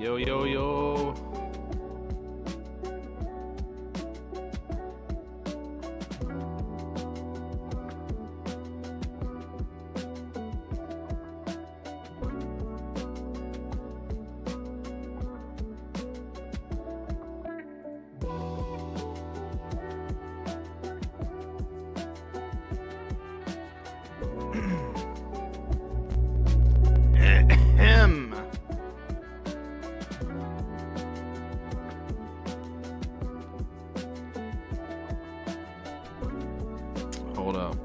Yo, yo, yo. Ahem. Hold up.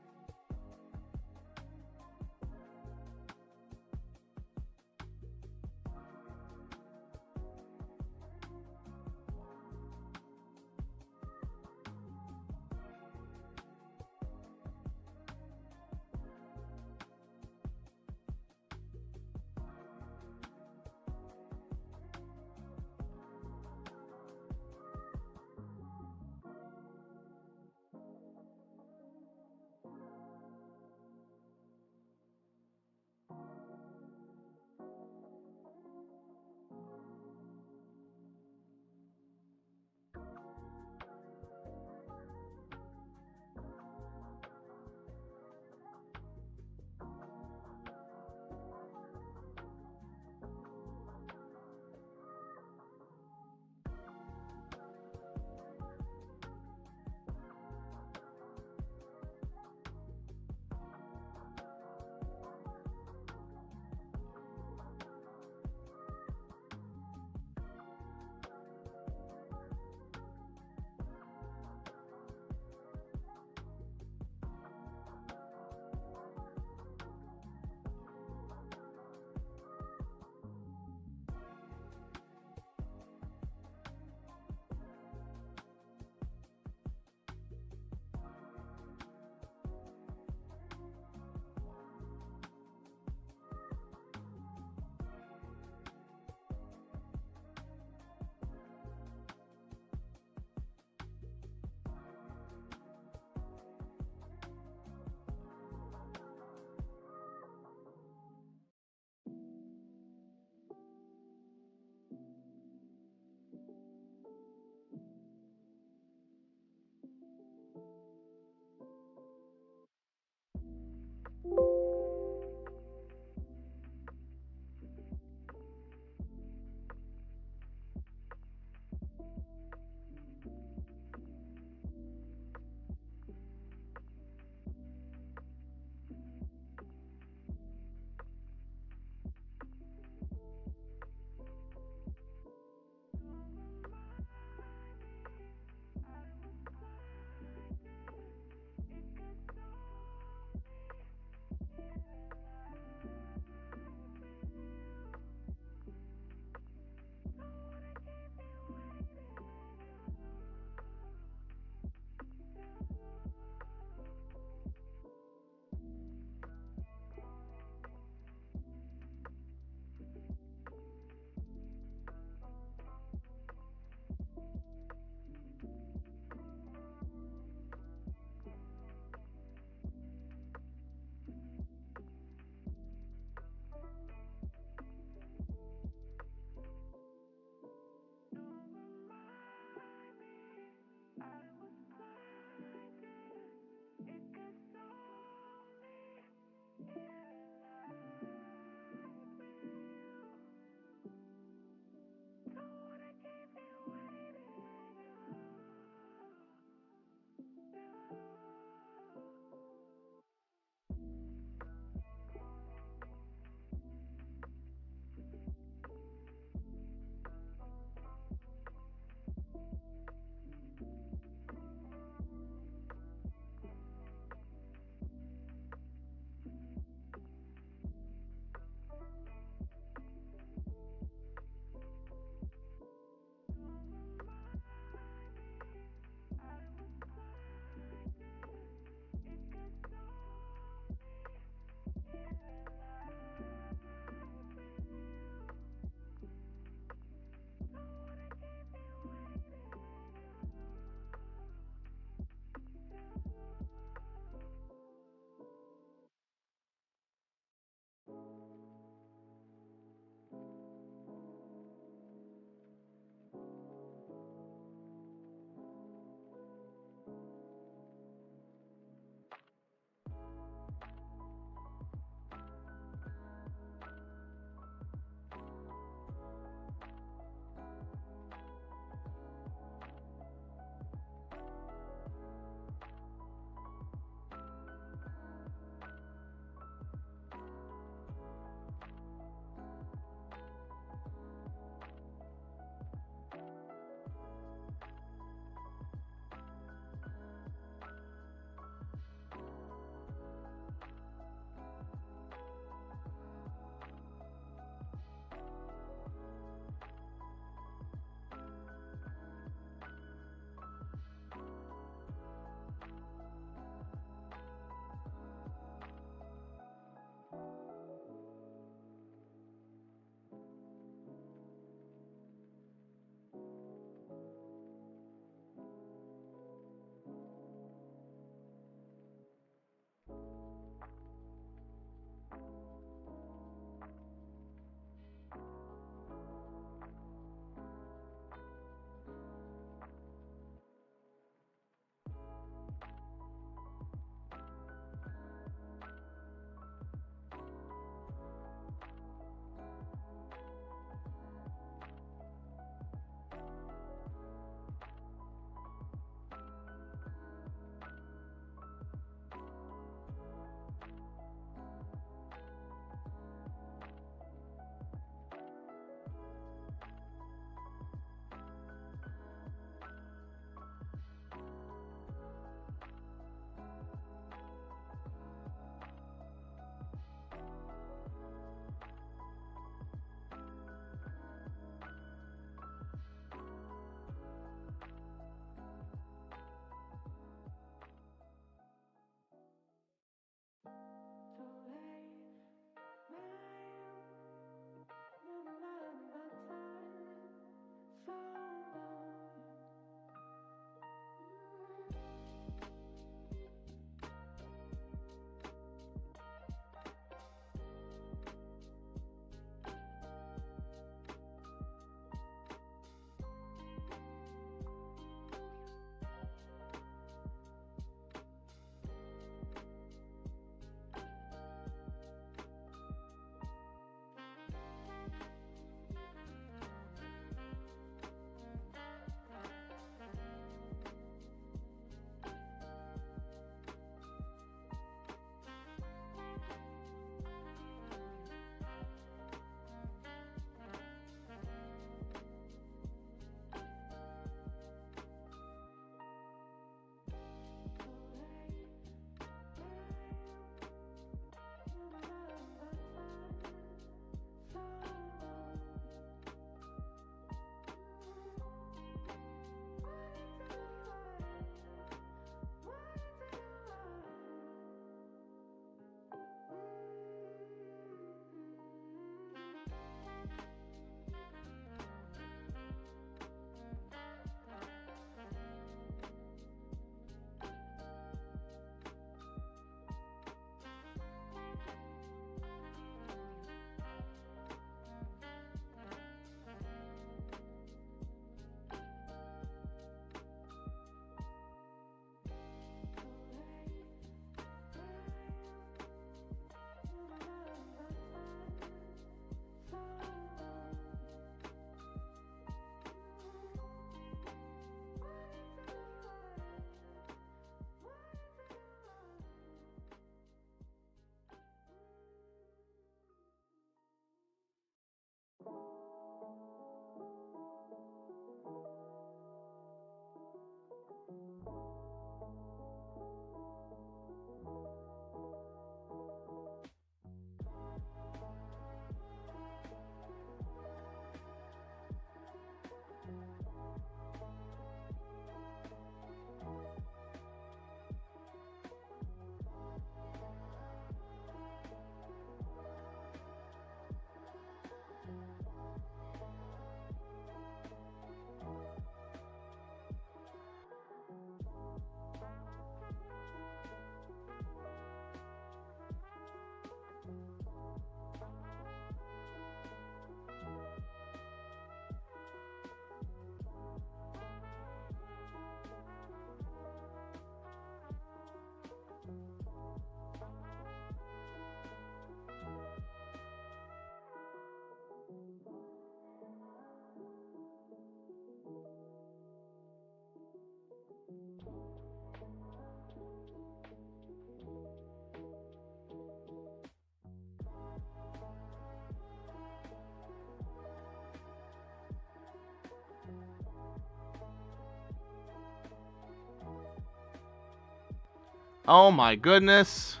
Oh my goodness.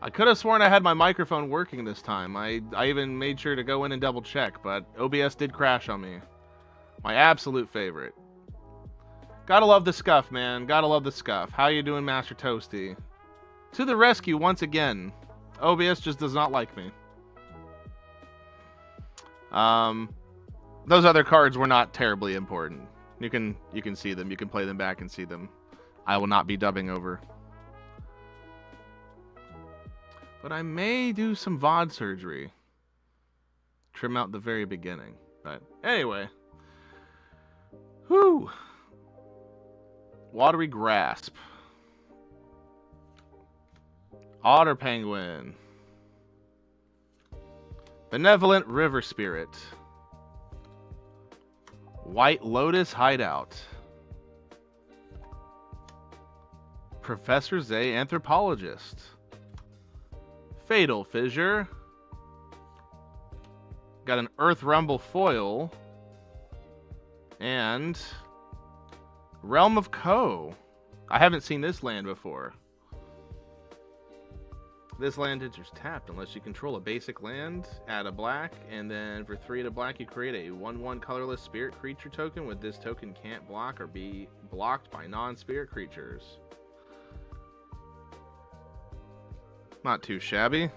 I could have sworn I had my microphone working this time. I even made sure to go in and double check, but OBS did crash on me. My absolute favorite. Gotta love the scuff, man. Gotta love the scuff. How you doing, Master Toasty? To the rescue once again. OBS just does not like me. Those other cards were not terribly important. You can see them. You can play them back and see them. I will not be dubbing over. But I may do some VOD surgery. Trim out the very beginning. But anyway. Whew. Watery Grasp. Otter Penguin. Benevolent River Spirit. White Lotus Hideout. Professor Zay Anthropologist. Fatal Fissure. Got an Earth Rumble foil. And Realm of Ko. I haven't seen this land before. This land enters tapped unless you control a basic land, add a black, and then for 3 to black you create a 1/1 colorless spirit creature token with this token can't block or be blocked by non-spirit creatures. Not too shabby.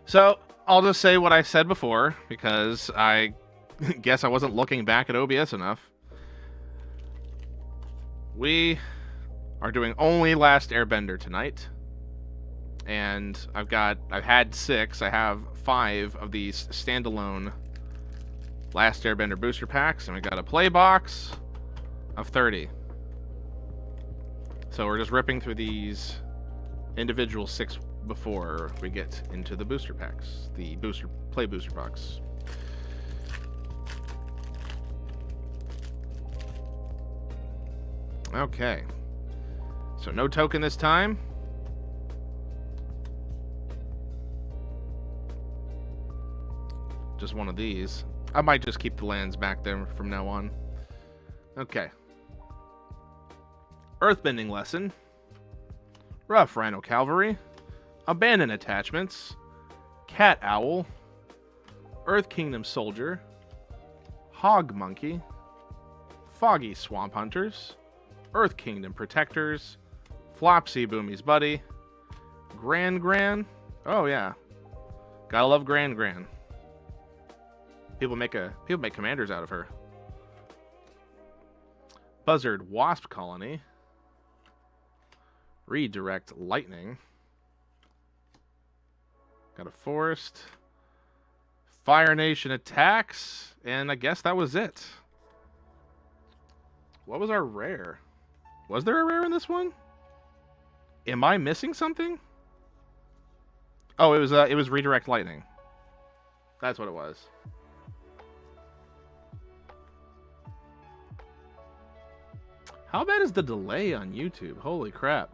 So, I'll just say what I said before, because I guess I wasn't looking back at OBS enough. We are doing only Last Airbender tonight. And I've had 6. I have 5 of these standalone Last Airbender booster packs, and we got a play box of 30. So we're just ripping through these individual 6 before we get into the booster packs, the play booster box. Okay. So no token this time. Just one of these. I might just keep the lands back there from now on. Okay. Earthbending Lesson. Rough Rhino Cavalry. Abandoned Attachments. Cat Owl. Earth Kingdom Soldier. Hog Monkey. Foggy Swamp Hunters. Earth Kingdom Protectors. Flopsy Boomy's Buddy. Gran. Oh yeah. Gotta love Gran. People make commanders out of her. Buzzard Wasp Colony. Redirect Lightning. Got a Forest. Fire Nation Attacks. And I guess that was it. What was our rare? Was there a rare in this one? Am I missing something? Oh, it was Redirect Lightning. That's what it was. How bad is the delay on YouTube? Holy crap.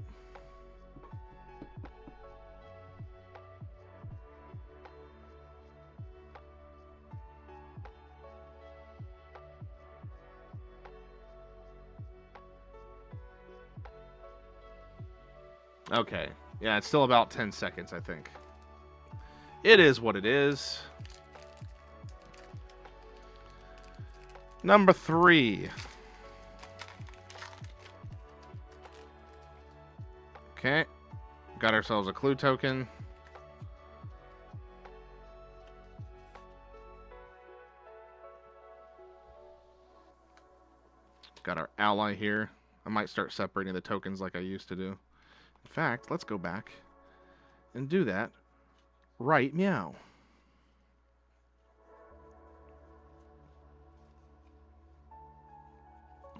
Okay. Yeah, it's still about 10 seconds, I think. It is what it is. Number 3. Okay. Got ourselves a clue token. Got our ally here. I might start separating the tokens like I used to do. In fact, let's go back and do that right meow.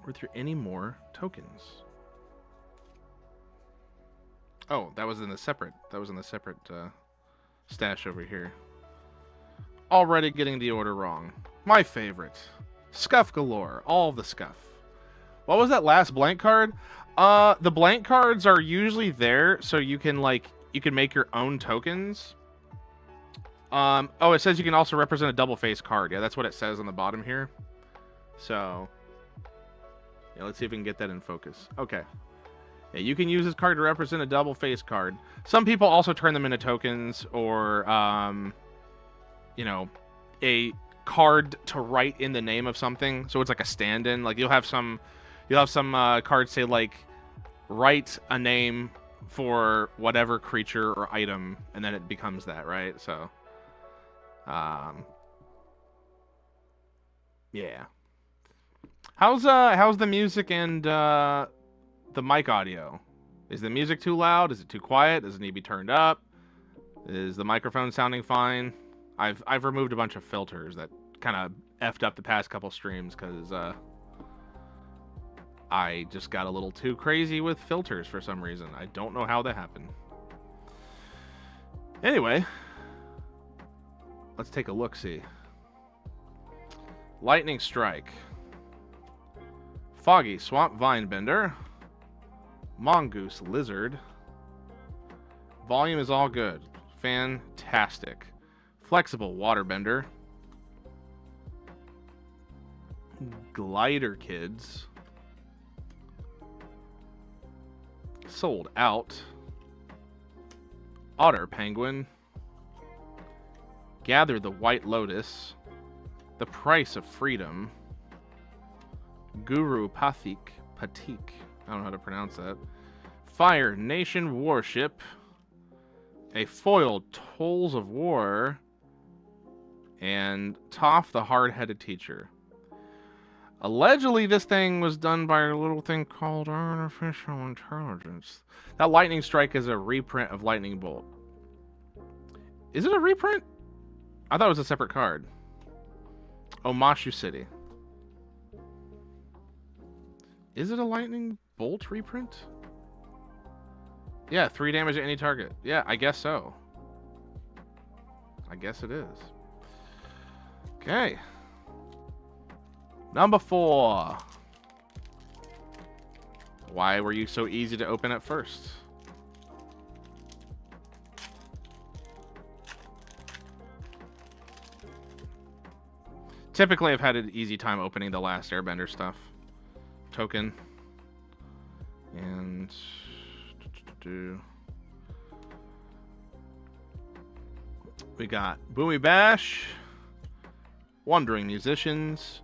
Were there any more tokens? Oh, that was in the separate stash over here. Already getting the order wrong. My favorite. Scuff galore. All the scuff. What was that last blank card? The blank cards are usually there so you can make your own tokens. Oh, it says you can also represent a double face card. Yeah, that's what it says on the bottom here. So Yeah, let's see if we can get that in focus. Okay. Yeah, you can use this card to represent a double face card. Some people also turn them into tokens or, you know, a card to write in the name of something. So it's like a stand-in. Like you'll have some cards say like, write a name for whatever creature or item, and then it becomes that, right? So, yeah. How's the music and the mic audio? Is the music too loud? Is it too quiet? Does it need to be turned up? Is the microphone sounding fine? I've removed a bunch of filters that kind of effed up the past couple streams because I just got a little too crazy with filters for some reason. I don't know how that happened. Anyway, let's take a look-see. Lightning Strike. Foggy Swamp Vinebender. Mongoose Lizard. Volume is all good. Fantastic. Flexible Waterbender. Glider Kids. Sold Out. Otter Penguin. Gather the White Lotus. The Price of Freedom. Guru Pathik. I don't know how to pronounce that. Fire Nation Warship. A foiled Tolls of War. And Toph the Hard-Headed Teacher. Allegedly, this thing was done by a little thing called artificial intelligence. That Lightning Strike is a reprint of Lightning Bolt. Is it a reprint? I thought it was a separate card. Omashu City. Is it a Lightning Bolt reprint? Yeah, 3 damage to any target. Yeah, I guess so. I guess it is. Okay. Number 4. Why were you so easy to open at first? Typically, I've had an easy time opening the last Airbender stuff. Token. And... we got Boomy Bash. Wandering Musicians.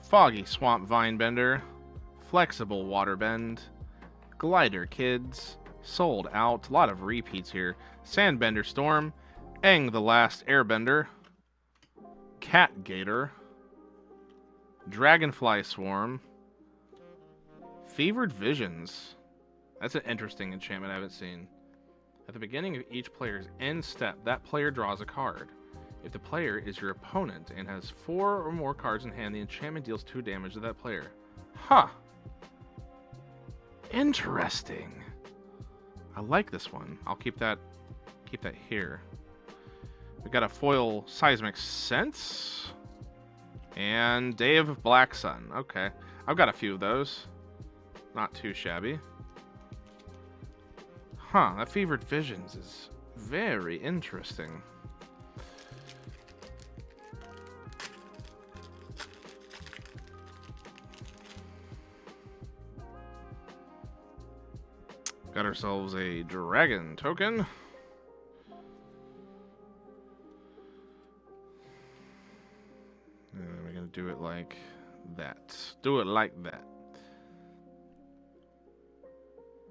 Foggy Swamp Vinebender. Flexible Waterbend. Glider Kids. Sold Out. A lot of repeats here. Sandbender Storm. Aang the Last Airbender. Cat Gator. Dragonfly Swarm. Fevered Visions. That's an interesting enchantment I haven't seen. At the beginning of each player's end step, that player draws a card. If the player is your opponent and has 4 or more cards in hand, the enchantment deals 2 damage to that player. Huh. Interesting. I like this one. I'll keep that here. We got a foil Seismic Sense. And Day of Black Sun. Okay. I've got a few of those. Not too shabby. Huh, that Fevered Visions is very interesting. Got ourselves a dragon token. And we're gonna do it like that. Do it like that.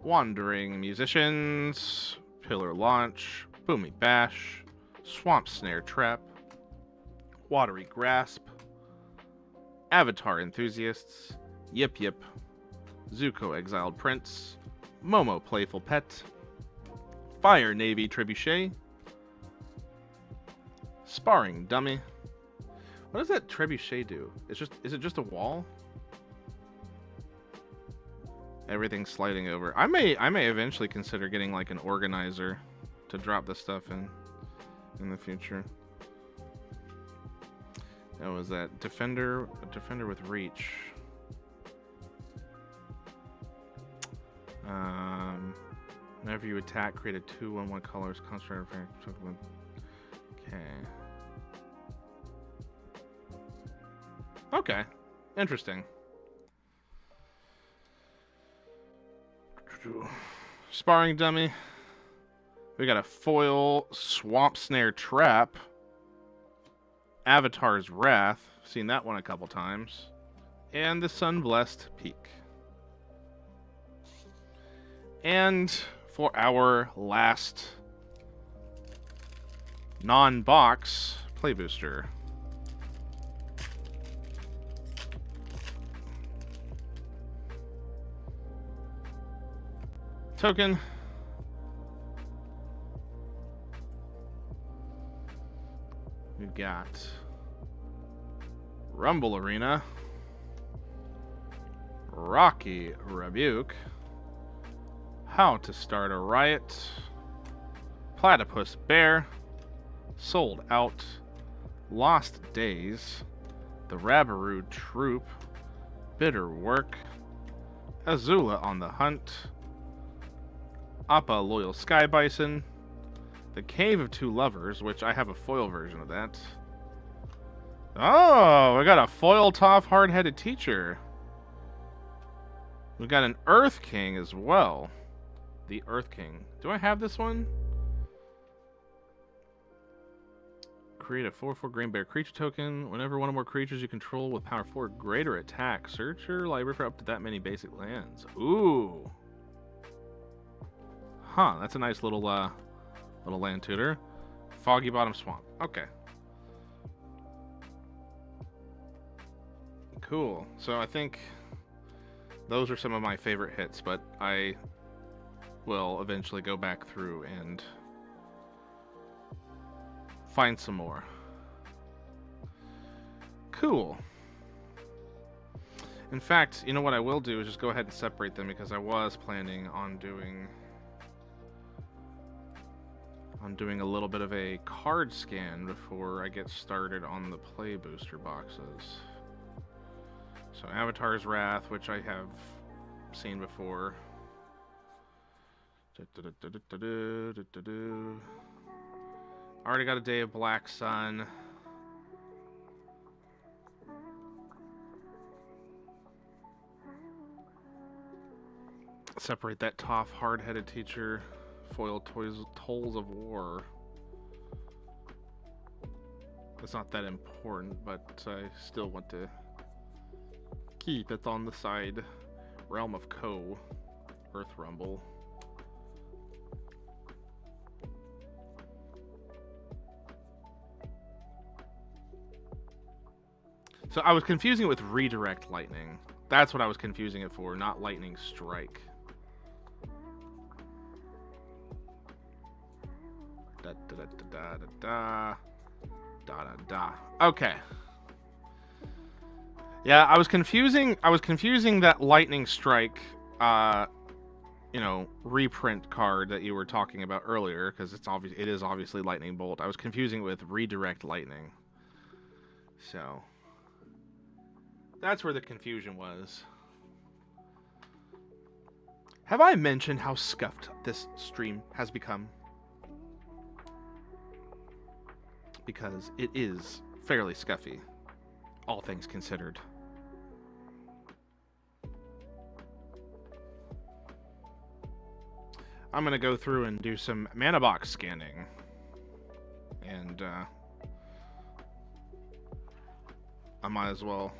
Wandering Musicians, Pillar Launch, Boomy Bash, Swamp Snare Trap, Watery Grasp, Avatar Enthusiasts, Yip Yip, Zuko Exiled Prince, Momo Playful Pet, Fire Navy Trebuchet, Sparring Dummy. What does that Trebuchet do? Is it just a wall? Everything's sliding over. I may eventually consider getting like an organizer to drop this stuff in the future. That was that defender with reach. Whenever you attack, create a 2/1/1 colors concentrated effect. Okay. Okay. Interesting. Sparring dummy. We got a foil swamp snare trap. Avatar's Wrath. Seen that one a couple times. And the Sunblessed Peak. And for our last non-box play booster. Token. We've got Rumble Arena, Rocky Rebuke, How to Start a Riot, Platypus Bear, Sold Out, Lost Days, The Rabaroo Troop, Bitter Work, Azula on the Hunt, Appa Loyal Sky Bison, The Cave of Two Lovers, which I have a foil version of that. Oh, we got a foil tough hard-headed teacher. We got an Earth King as well. The Earth King. Do I have this one? Create a 4/4 green bear creature token. Whenever one or more creatures you control with power 4 greater attack, search your library for up to that many basic lands. Ooh. Huh, that's a nice little little land tutor. Foggy Bottom Swamp. Okay. Cool. So I think those are some of my favorite hits, but I will eventually go back through and find some more. Cool. In fact, you know what I will do is just go ahead and separate them, because I was planning on doing a little bit of a card scan before I get started on the play booster boxes. So Avatar's Wrath, which I have seen before. Already got a Day of Black Sun. Separate that tough, hard-headed teacher. Foil Tolls of War. It's not that important, but I still want to keep it on the side. Realm of Ko. Earth Rumble. So I was confusing it with Redirect Lightning. That's what I was confusing it for, not Lightning Strike. Da da da da da da da da. Okay. Yeah, I was confusing that Lightning Strike, you know, reprint card that you were talking about earlier, because it is obviously Lightning Bolt. I was confusing it with Redirect Lightning. So that's where the confusion was. Have I mentioned how scuffed this stream has become? Because it is fairly scuffy, all things considered. I'm going to go through and do some mana box scanning. And I might as well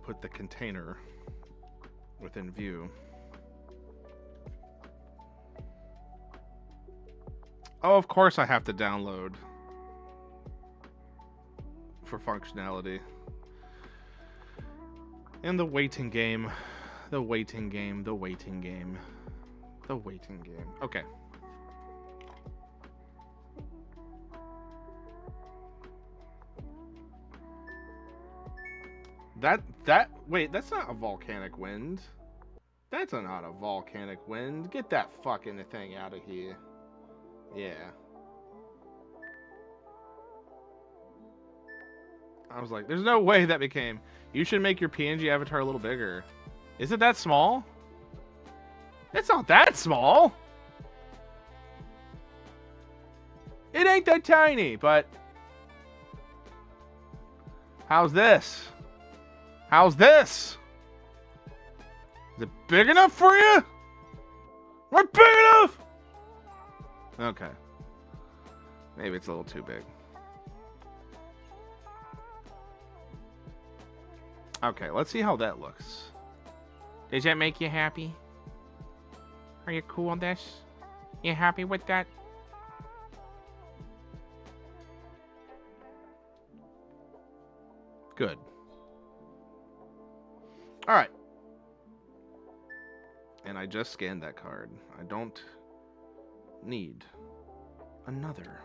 put the container within view. Oh, of course I have to download for functionality. And the waiting game. The waiting game. The waiting game. The waiting game. Okay. Wait, that's not a volcanic wind. That's not a volcanic wind. Get that fucking thing out of here. Yeah. I was like, there's no way that became... You should make your PNG avatar a little bigger. Is it that small? It's not that small. It ain't that tiny, but... How's this? How's this? Is it big enough for you? Not big enough! Okay. Maybe it's a little too big. Okay, let's see how that looks. Does that make you happy? Are you cool with this? You happy with that? Good. Alright. And I just scanned that card. I don't need another.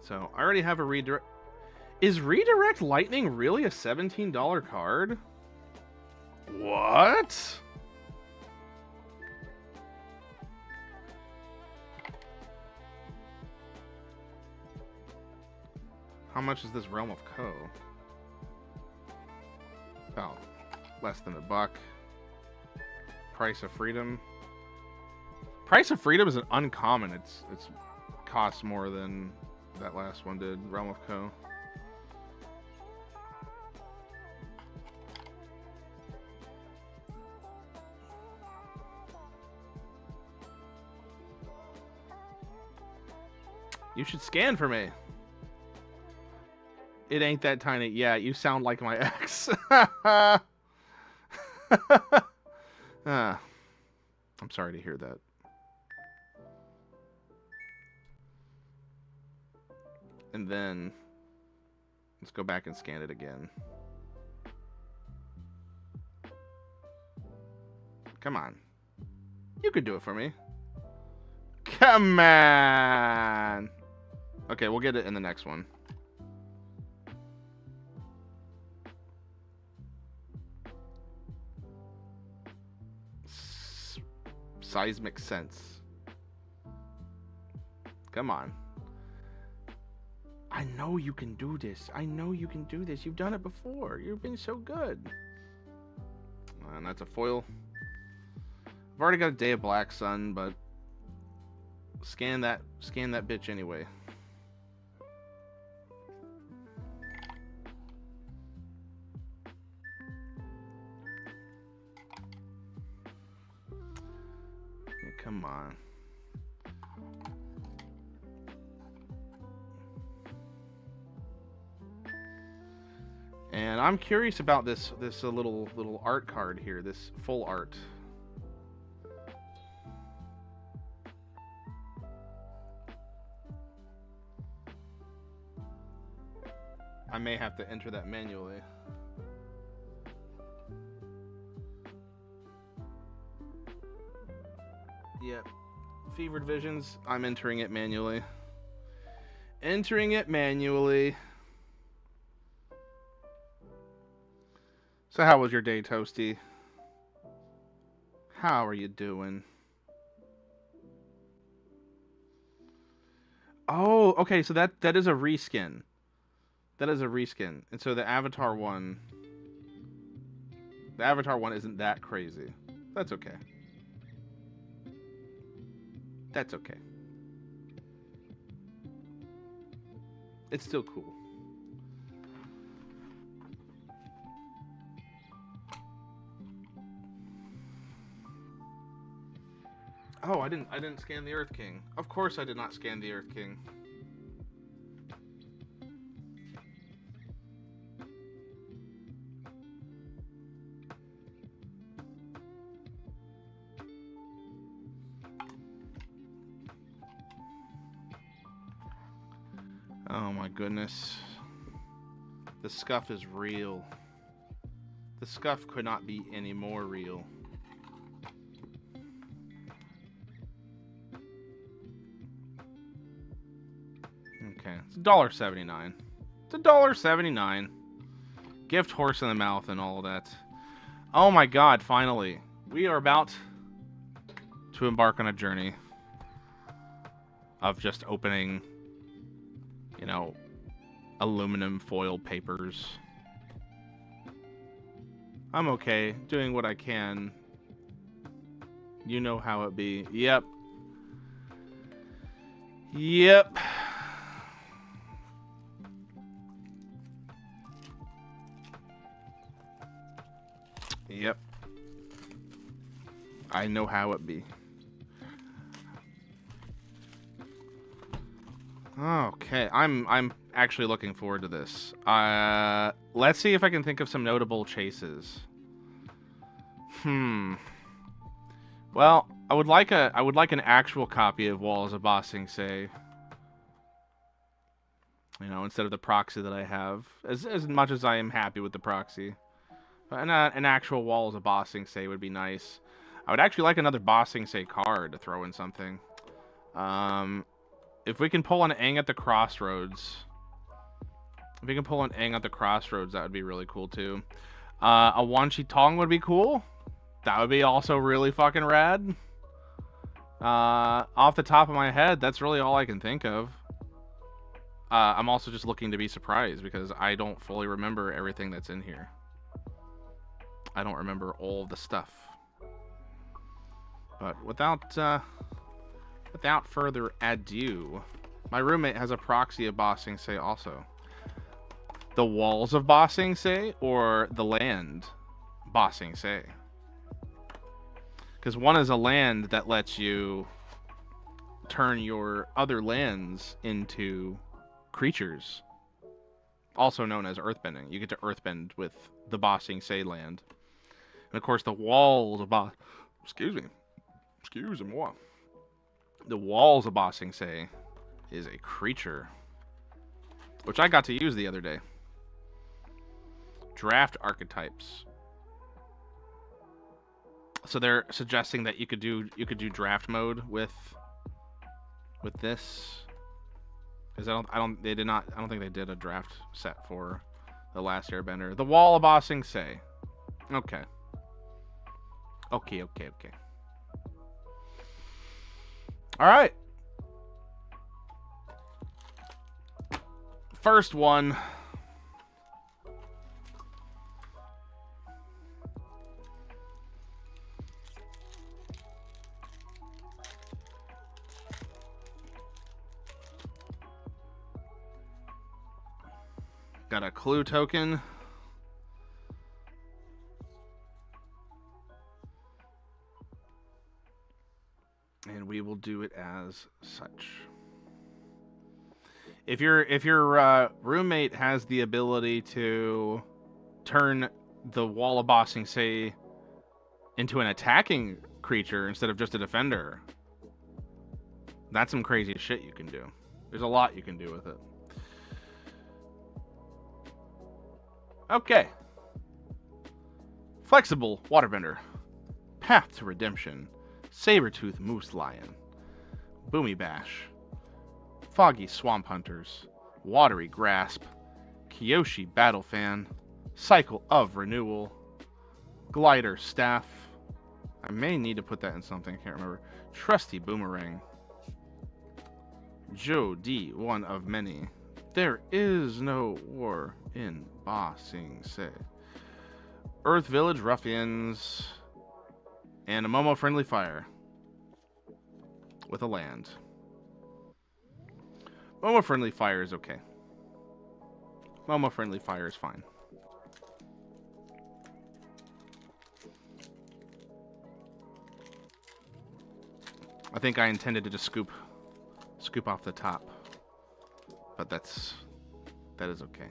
So, I already have a redirect. Is Redirect Lightning really a $17 card? What? How much is this Realm of Co? Oh, less than $1. Price of Freedom. Price of Freedom is an uncommon. It's costs more than that last one did. Realm of Co. You should scan for me. It ain't that tiny. Yeah, you sound like my ex. I'm sorry to hear that. And then let's go back and scan it again. Come on. You could do it for me. Come on. Okay, we'll get it in the next one. Seismic Sense. Come on. I know you can do this. I know you can do this. You've done it before. You've been so good. And that's a foil. I've already got a Day of Black Sun, but scan that bitch anyway. Come on. And I'm curious about this little art card here, this full art. I may have to enter that manually. Yep. Fevered Visions, I'm entering it manually. Entering it manually. So how was your day, Toasty? How are you doing? Oh, okay, so that is a reskin. That is a reskin. And so the Avatar one isn't that crazy. That's okay. That's okay. It's still cool. Oh, I didn't scan the Earth King. Of course I did not scan the Earth King. Oh my goodness. The scuff is real. The scuff could not be any more real. Okay, it's $1.79. It's $1.79. Gift horse in the mouth and all of that. Oh my god, finally. We are about to embark on a journey of just opening, you know, aluminum foil papers. I'm okay, doing what I can. You know how it be. Yep. Yep. Yep. I know how it be. Okay, I'm actually looking forward to this. Let's see if I can think of some notable chases. Well, I would like an actual copy of Walls of Ba Sing Se. You know, instead of the proxy that I have. As much as I am happy with the proxy. An actual Walls of Ba Sing Se would be nice. I would actually like another Ba Sing Se card to throw in something. If we can pull an Aang at the Crossroads. If we can pull an Aang at the Crossroads, that would be really cool too. A Wan Chi Tong would be cool. That would be also really fucking rad. Off the top of my head, that's really all I can think of. I'm also just looking to be surprised because I don't fully remember everything that's in here. I don't remember all the stuff. But without further ado, my roommate has a proxy of Ba Sing Se also. The Walls of Ba Sing Se or the land Ba Sing Se? Because one is a land that lets you turn your other lands into creatures, also known as earthbending. You get to earthbend with the Ba Sing Se land. And of course, the Walls of Ba... Excuse me. The Walls of Ba Sing Se is a creature, which I got to use the other day. Draft archetypes. So they're suggesting that you could do draft mode with this, because I don't think they did a draft set for the last Airbender. The Wall of Ba Sing Se. Okay. All right. First one. Got a clue token. And we will do it as such. If your roommate has the ability to turn the Wall of Ba Sing Se into an attacking creature instead of just a defender, that's some crazy shit you can do. There's a lot you can do with it. Okay. Flexible Waterbender. Path to Redemption. Sabertooth Moose Lion. Boomy Bash. Foggy Swamp Hunters. Watery Grasp. Kyoshi Battle Fan. Cycle of Renewal. Glider Staff. I may need to put that in something, I can't remember. Trusty Boomerang. Joe D, one of many. There is no war in Ba Sing Se. Earth Village Ruffians. And a Momo Friendly Fire. With a land. Momo Friendly Fire is okay. Momo Friendly Fire is fine. I think I intended to just scoop off the top. But that is okay.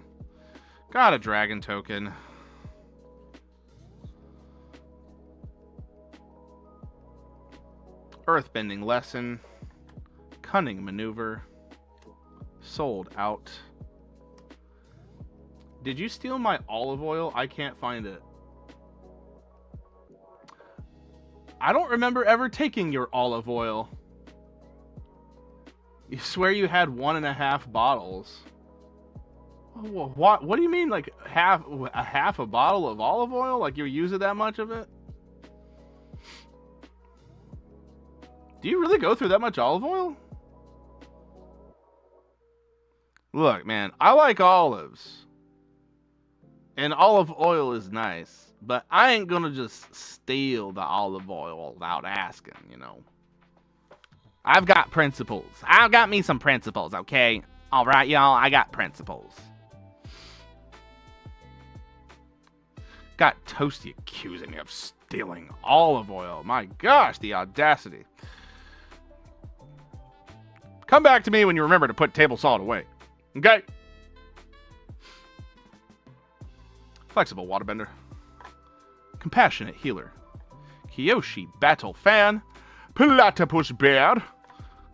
Got a dragon token. Earthbending Lesson. Cunning Maneuver. Sold Out. Did you steal my olive oil? I can't find it. I don't remember ever taking your olive oil. You swear you had 1.5 bottles. What do you mean, like half a bottle of olive oil? Like you're using that much of it? Do you really go through that much olive oil? Look, man, I like olives. And olive oil is nice. But I ain't gonna just steal the olive oil without asking, you know. I've got principles. I've got me some principles, okay? Alright, y'all, I got principles. Got Toasty accusing me of stealing olive oil. My gosh, the audacity. Come back to me when you remember to put table salt away. Okay? Flexible waterbender. Compassionate healer. Kiyoshi battle fan. Platypus bear.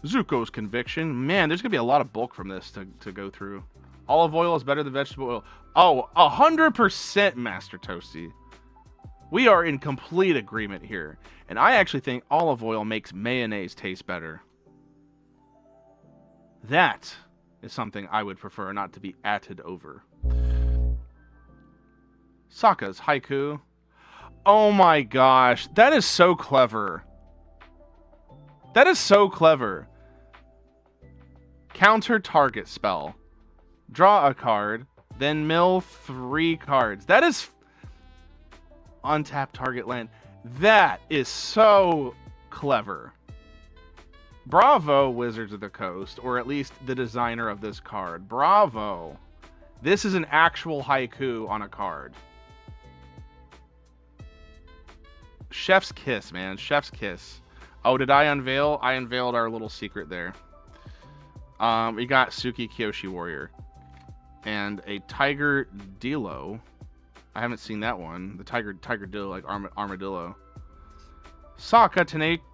Zuko's conviction. Man, there's going to be a lot of bulk from this to go through. Olive oil is better than vegetable oil. Oh, 100% Master Toasty. We are in complete agreement here. And I actually think olive oil makes mayonnaise taste better. That is something I would prefer not to be added over. Sokka's haiku. Oh my gosh. That is so clever. That is so clever. Counter target spell. Draw a card. Then mill 3 cards. That is... Untap target land. That is so clever. Bravo, Wizards of the Coast, or at least the designer of this card. Bravo. This is an actual haiku on a card. Chef's kiss, man. Chef's kiss. Oh, did I unveil? I unveiled our little secret there. We got Suki Kyoshi Warrior. And a Tiger Dilo. I haven't seen that one. The Tiger Dilo, like Armadillo. Sokka,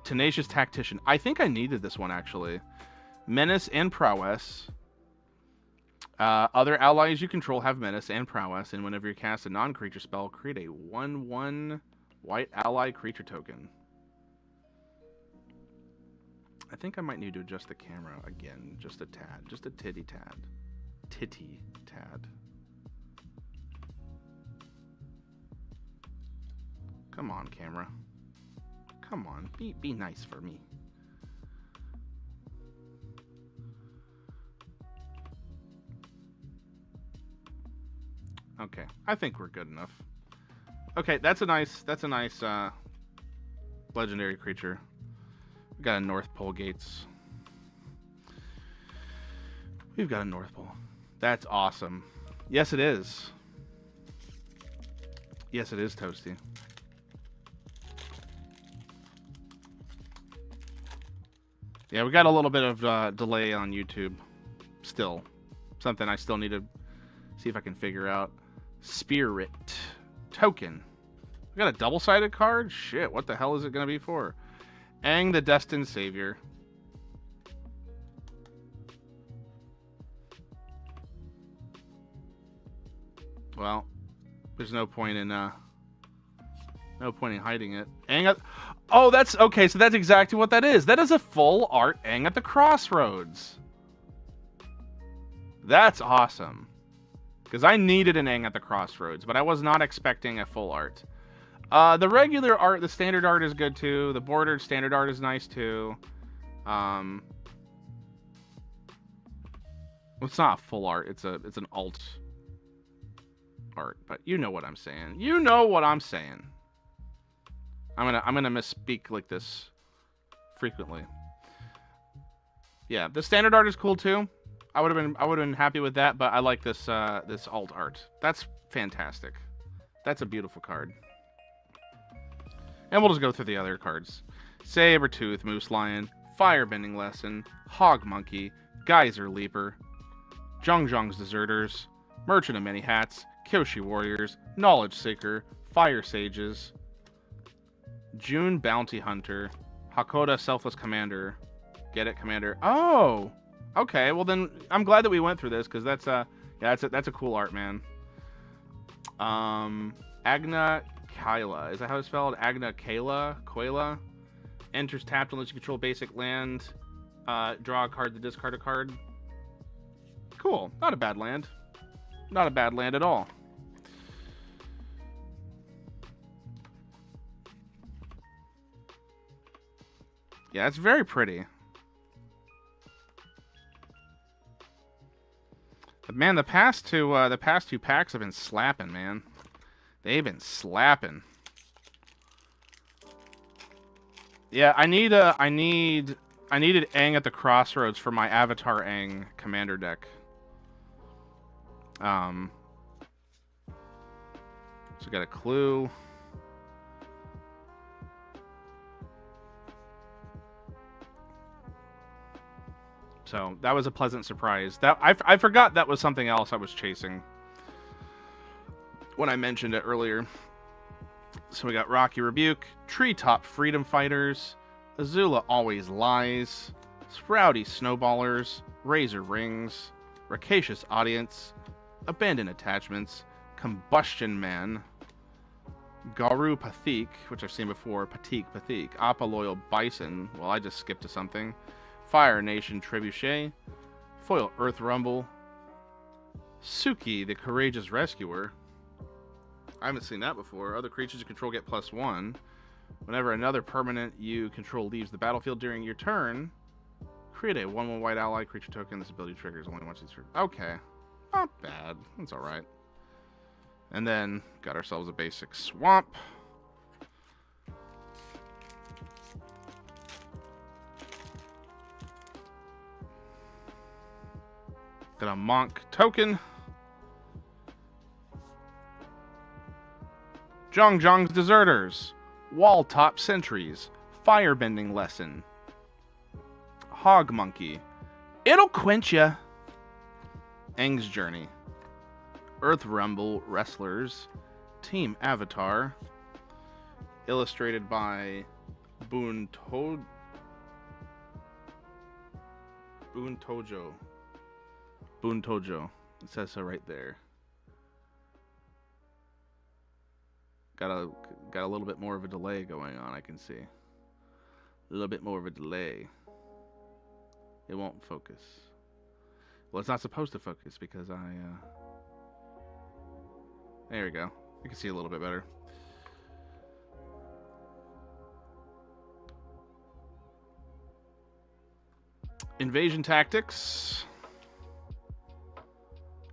Tenacious Tactician. I think I needed this one, actually. Menace and Prowess. Other allies you control have Menace and Prowess, and whenever you cast a non-creature spell, create a 1/1 white ally creature token. I think I might need to adjust the camera again, just a tad. Just a titty tad. Titty tad. Come on, camera. Come on, be nice for me. Okay, I think we're good enough. Okay, that's a nice legendary creature. We got a North Pole Gates. We've got a North Pole. That's awesome. Yes, it is. Yes, it is, Toasty. Yeah, we got a little bit of delay on YouTube. Still. Something I still need to see if I can figure out. Spirit. Token. We got a double-sided card? Shit, what the hell is it going to be for? Aang the Destined Savior. Well, there's no point in hiding it. Aang oh, that's okay, so that's exactly what that is. That is a full art Aang at the Crossroads. That's awesome. Because I needed an Aang at the Crossroads, but I was not expecting a full art. The regular art, the standard art is good too. The bordered standard art is nice too. It's not a full art. It's an alt art, but you know what I'm saying. You know what I'm saying. I'm gonna misspeak like this frequently. Yeah, the standard art is cool too. I would have been happy with that, but I like this this alt art. That's fantastic. That's a beautiful card. And we'll just go through the other cards. Sabertooth, Moose Lion, Firebending Lesson, Hog Monkey, Geyser Leaper, Zhong's Deserters, Merchant of Many Hats, Kyoshi Warriors, Knowledge Seeker, Fire Sages, June Bounty Hunter, Hakoda Selfless Commander. Get it, Commander? Oh! Okay, well then, I'm glad that we went through this, because that's a cool art, man. Agna Kyla. Is that how it's spelled? Agna Quayla? Enters tapped unless you control basic land. Draw a card to discard a card. Cool. Not a bad land. Not a bad land at all. Yeah, it's very pretty. But man, the past two packs have been slapping, man. They've been slapping. Yeah, I needed Aang at the Crossroads for my Avatar Aang commander deck. So we got a clue. So that was a pleasant surprise. That I forgot that was something else I was chasing when I mentioned it earlier. So we got Rocky Rebuke, Treetop Freedom Fighters, Azula Always Lies, Sprouty Snowballers, Razor Rings, Rapacious Audience, Abandoned Attachments, Combustion Man, Garu Pathique, which I've seen before, Pathique, Appa Loyal Bison, well I just skipped to something, Fire Nation Trebuchet, Foil Earth Rumble, Suki the Courageous Rescuer. I haven't seen that before. Other creatures you control get +1. Whenever another permanent you control leaves the battlefield during your turn, create a 1/1 white ally creature token. This ability triggers only once each turn. Okay. Not bad. That's alright. And then, got ourselves a basic swamp. Got a Monk token. Zhong's Deserters, Wall Top Sentries, Firebending Lesson, Hog Monkey, It'll Quench Ya, Aang's Journey, Earth Rumble Wrestlers, Team Avatar, illustrated by Boon Tojo. It says so right there. Got a little bit more of a delay going on, I can see. A little bit more of a delay. It won't focus. Well, it's not supposed to focus because there we go. You can see a little bit better. Invasion Tactics.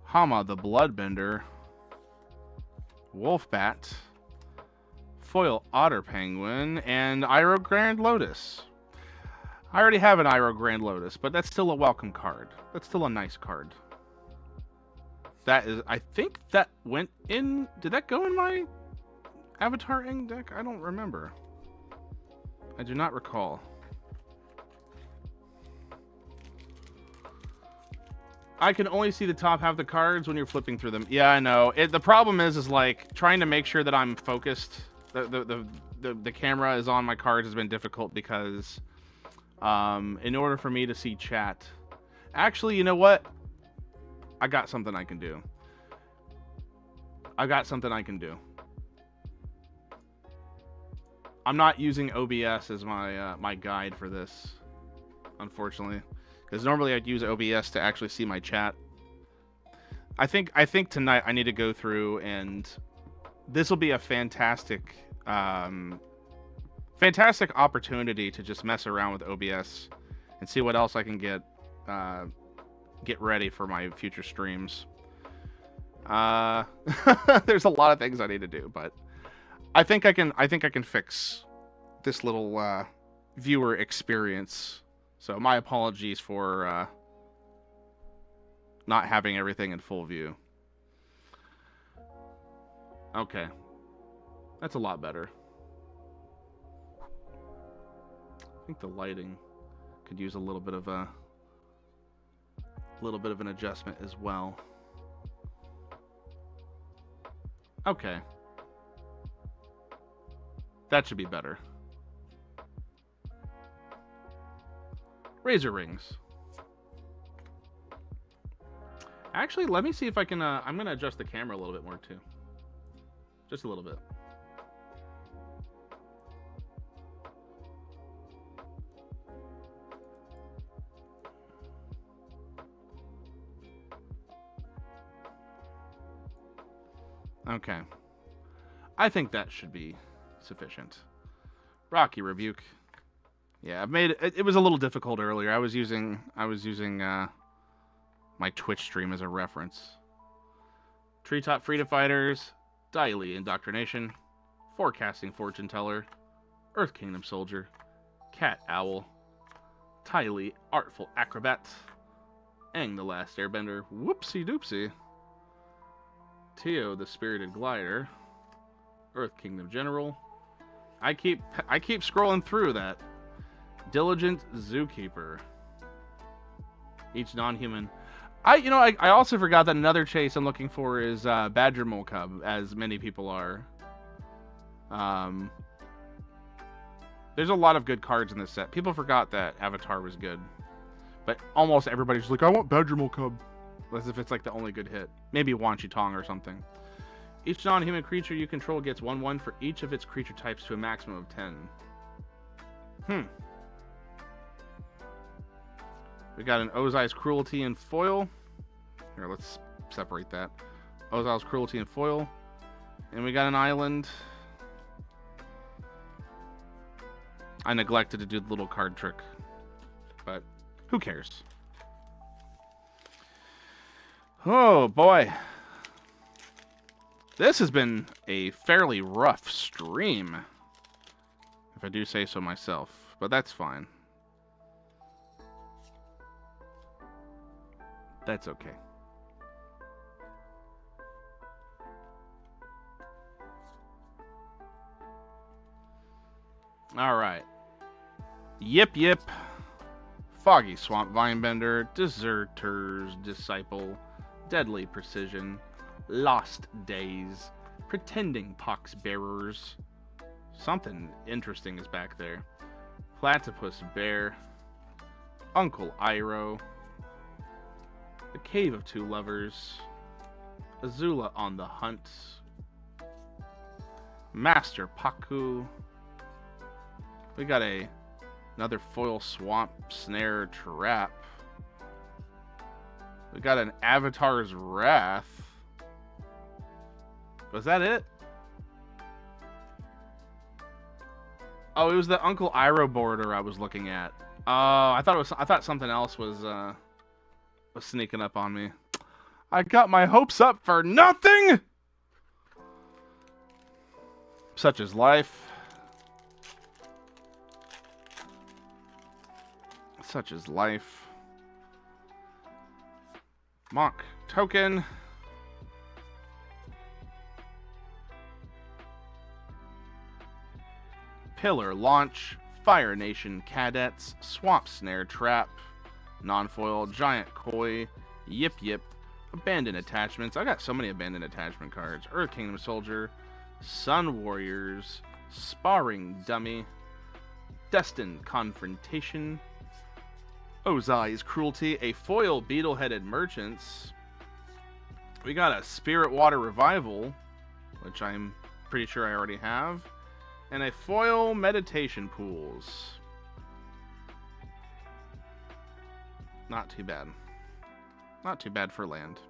Hama the Bloodbender. Wolfbat. Foil Otter Penguin, and Iroh Grand Lotus. I already have an Iroh Grand Lotus, but that's still a welcome card. That's still a nice card. That is, I think that went in, did that go in my Avatar Aang deck? I don't remember. I do not recall. I can only see the top half of the cards when you're flipping through them. Yeah, I know. The problem is like trying to make sure that I'm focused. The camera is on my cards has been difficult because in order for me to see chat, actually, you know what? I got something I can do. I'm not using OBS as my my guide for this, unfortunately, because normally I'd use OBS to actually see my chat. I think tonight I need to go through, and this will be a fantastic opportunity to just mess around with OBS and see what else I can get ready for my future streams. There's a lot of things I need to do, but I think I can fix this little viewer experience. So my apologies for not having everything in full view. Okay. That's a lot better. I think the lighting could use a little bit of an adjustment as well. Okay. That should be better. Razor Rings. Actually, let me see if I can, I'm going to adjust the camera a little bit more too. Just a little bit. Okay. I think that should be sufficient. Rocky Rebuke. Yeah, I've made it. It was a little difficult earlier. I was using my Twitch stream as a reference. Treetop Freedom Fighters, Daily Indoctrination, Forecasting Fortune Teller, Earth Kingdom Soldier, Cat Owl, Tylee Artful Acrobat, Aang the Last Airbender, Whoopsie Doopsie, Tio the Spirited Glider, Earth Kingdom General. I keep scrolling through that. Diligent Zookeeper. Each non-human. I also forgot that another chase I'm looking for is Badger Mole Cub, as many people are. There's a lot of good cards in this set. People forgot that Avatar was good. But almost everybody's like, I want Badger Mole Cub. As if it's like the only good hit. Maybe Wan Chi Tong or something. Each non-human creature you control gets 1/1 for each of its creature types to a maximum of 10. We got an Ozai's Cruelty in foil. Here, let's separate that. Ozai's Cruelty in foil. And we got an island. I neglected to do the little card trick. But who cares? Oh, boy. This has been a fairly rough stream, if I do say so myself, but that's fine. That's okay. All right. Yip Yip, Foggy Swamp Vinebender, Deserter's Disciple, Deadly Precision, Lost Days, Pretending Pox Bearers. Something interesting is back there. Platypus Bear, Uncle Iroh, The Cave of Two Lovers, Azula on the Hunt, Master Paku. We got another foil swamp snare trap. We got an Avatar's Wrath. Was that it? Oh, it was the Uncle Iroh border I was looking at. Oh, I thought something else was sneaking up on me. I got my hopes up for nothing. Such is life. Such is life. Monk token. Pillar Launch, Fire Nation Cadets, Swamp Snare Trap, Non-Foil, Giant Koi, Yip Yip, Abandoned Attachments. I got so many Abandoned Attachment cards. Earth Kingdom Soldier, Sun Warriors, Sparring Dummy, Destined Confrontation, Ozai's Cruelty, a foil Beetle-Headed Merchants. We got a Spirit Water Revival, which I'm pretty sure I already have. And a foil Meditation Pools. Not too bad. Not too bad for land.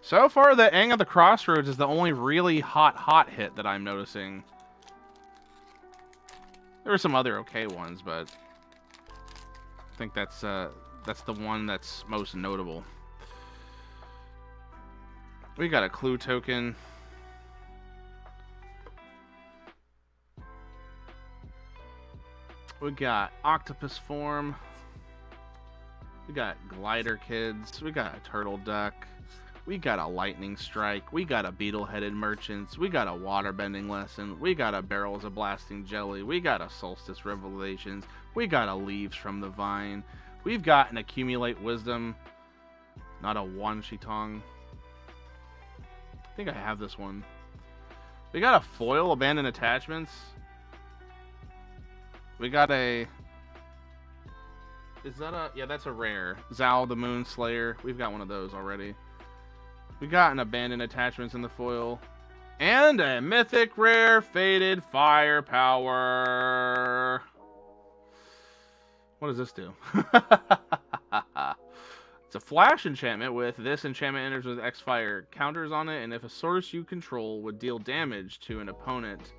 So far, the Aang of the Crossroads is the only really hot hit that I'm noticing. There were some other okay ones, but I think that's the one that's most notable. We got a clue token. We got Octopus Form. We got Glider Kids. We got a Turtle Duck. We got a Lightning Strike. We got a Beetle-Headed Merchants. We got a Waterbending Lesson. We got a Barrels of Blasting Jelly. We got a Solstice Revelations. We got a Leaves from the Vine. We've got an Accumulate Wisdom. Not a Wan Chi Tong. I think I have this one. We got a foil Abandoned Attachments. We got a... Is that a... Yeah, that's a rare. Zhao the Moon Slayer. We've got one of those already. We got an Abandoned Attachments in the foil. And a mythic rare Faded Firepower. What does this do? It's a flash enchantment with this enchantment enters with X Fire counters on it, and if a source you control would deal damage to an opponent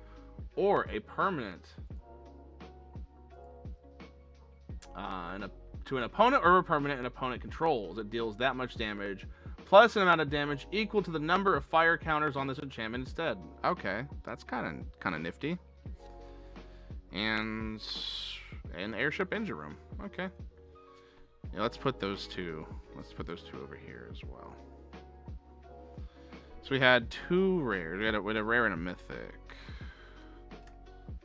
or a permanent to an opponent or a permanent an opponent controls, it deals that much damage plus an amount of damage equal to the number of fire counters on this enchantment instead. Okay, that's kind of nifty. And an airship engine room. Okay. Yeah, let's put those two over here as well. So we had 2 rares. We had a rare and a mythic.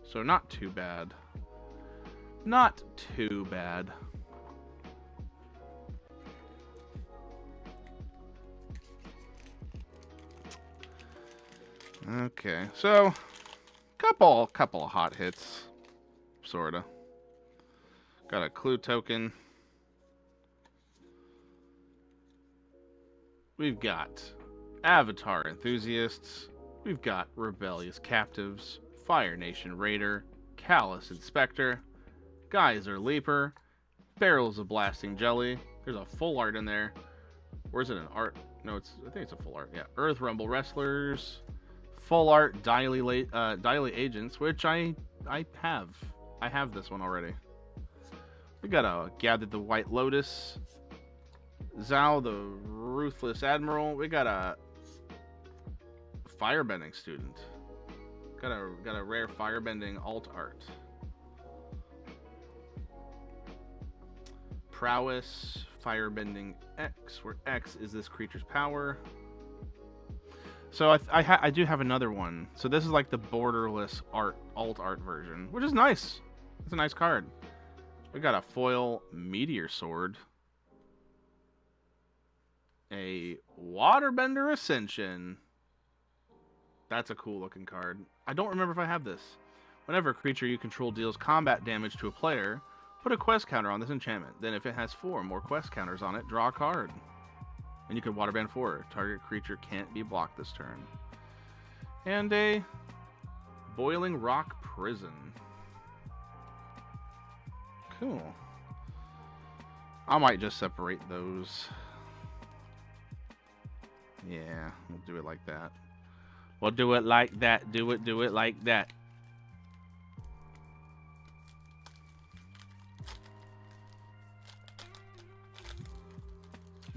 So not too bad. Not too bad. Okay, so couple of hot hits, sorta. Got a clue token. We've got Avatar Enthusiasts. We've got Rebellious Captives, Fire Nation Raider, Callous Inspector, Geyser Leaper, Barrels of Blasting Jelly. There's a full art in there. Or is it an art? No, I think it's a full art. Yeah, Earth Rumble Wrestlers, full art Daily Agents, which I have. I have this one already. We got a Gather the White Lotus, Zhao the Ruthless Admiral. We got a Firebending Student. Got a rare Firebending alt art. Prowess, Firebending X, where X is this creature's power. So I do have another one. So this is like the borderless alt art version, which is nice. It's a nice card. We got a foil Meteor Sword, a Waterbender Ascension. That's a cool looking card. I don't remember if I have this. Whenever a creature you control deals combat damage to a player, put a quest counter on this enchantment. Then if it has 4 more quest counters on it, draw a card. And you could Waterband 4. Target creature can't be blocked this turn. And a Boiling Rock Prison. Cool. I might just separate those. Yeah, we'll do it like that. We'll do it like that. Do it like that.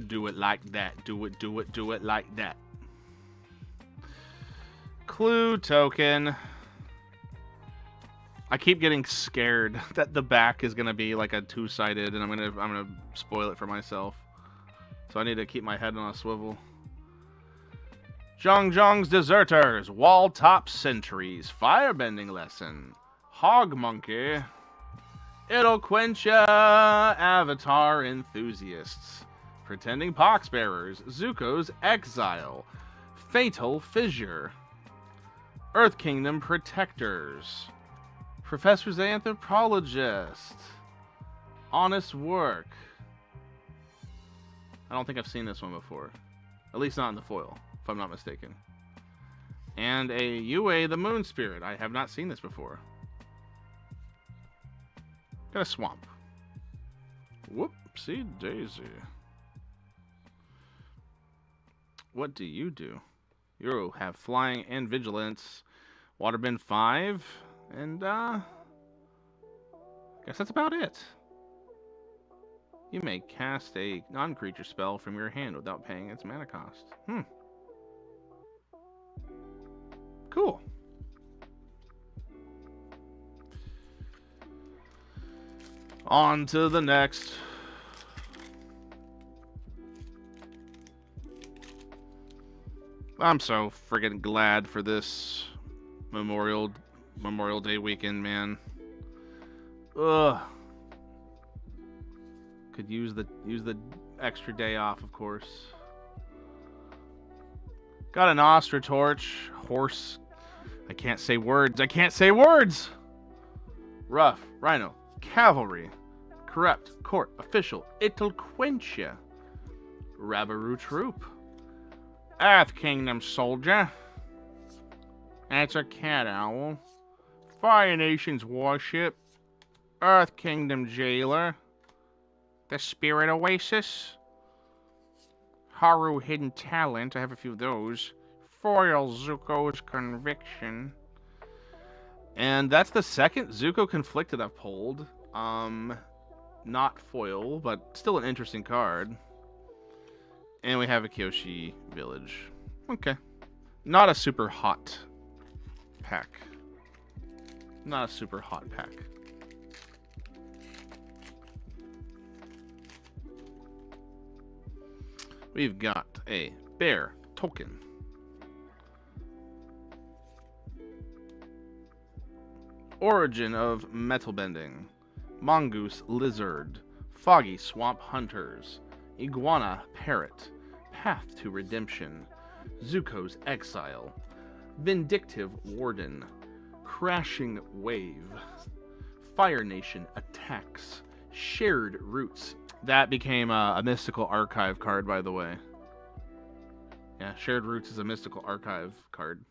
Do it like that. Do it like that. Clue token. I keep getting scared that the back is gonna be like a 2-sided, and I'm gonna spoil it for myself. So I need to keep my head on a swivel. Zhong's Deserters, Wall Top Sentries, Firebending Lesson, Hog Monkey, It'll Quench Ya, Avatar Enthusiasts, Pretending Poxbearers, Zuko's Exile, Fatal Fissure, Earth Kingdom Protectors, Professor's Anthropologist, Honest Work. I don't think I've seen this one before. At least not in the foil, if I'm not mistaken. And a Yue the Moon Spirit. I have not seen this before. Got a Swamp. Whoopsie daisy. What do? You have Flying and Vigilance. Waterbend 5. And, guess that's about it. You may cast a non-creature spell from your hand without paying its mana cost. Cool. On to the next. I'm so friggin' glad for this Memorial Day weekend, man. Ugh. Could use the extra day off, of course. Got an Ostra Torch, Horse. I can't say words. Rough, Rhino, Cavalry, Corrupt, Court, Official, It'll Quench Ya, Rabaroo Troop, Earth Kingdom Soldier. That's a Cat Owl. Fire Nation's Warship, Earth Kingdom Jailer, the Spirit Oasis, Haru Hidden Talent. I have a few of those. Foil Zuko's Conviction. And that's the second Zuko Conflicted I've pulled. Not foil, but still an interesting card. And we have a Kyoshi Village. Okay. Not a super hot pack. Not a super hot pack. We've got a Bear Token, Origin of Metal Bending. Mongoose Lizard. Foggy Swamp Hunters. Iguana Parrot. Path to Redemption. Zuko's Exile. Vindictive Warden. Crashing Wave. Fire Nation Attacks. Shared Roots. That became a mystical archive card, by the way. Yeah, Shared Roots is a mystical archive card.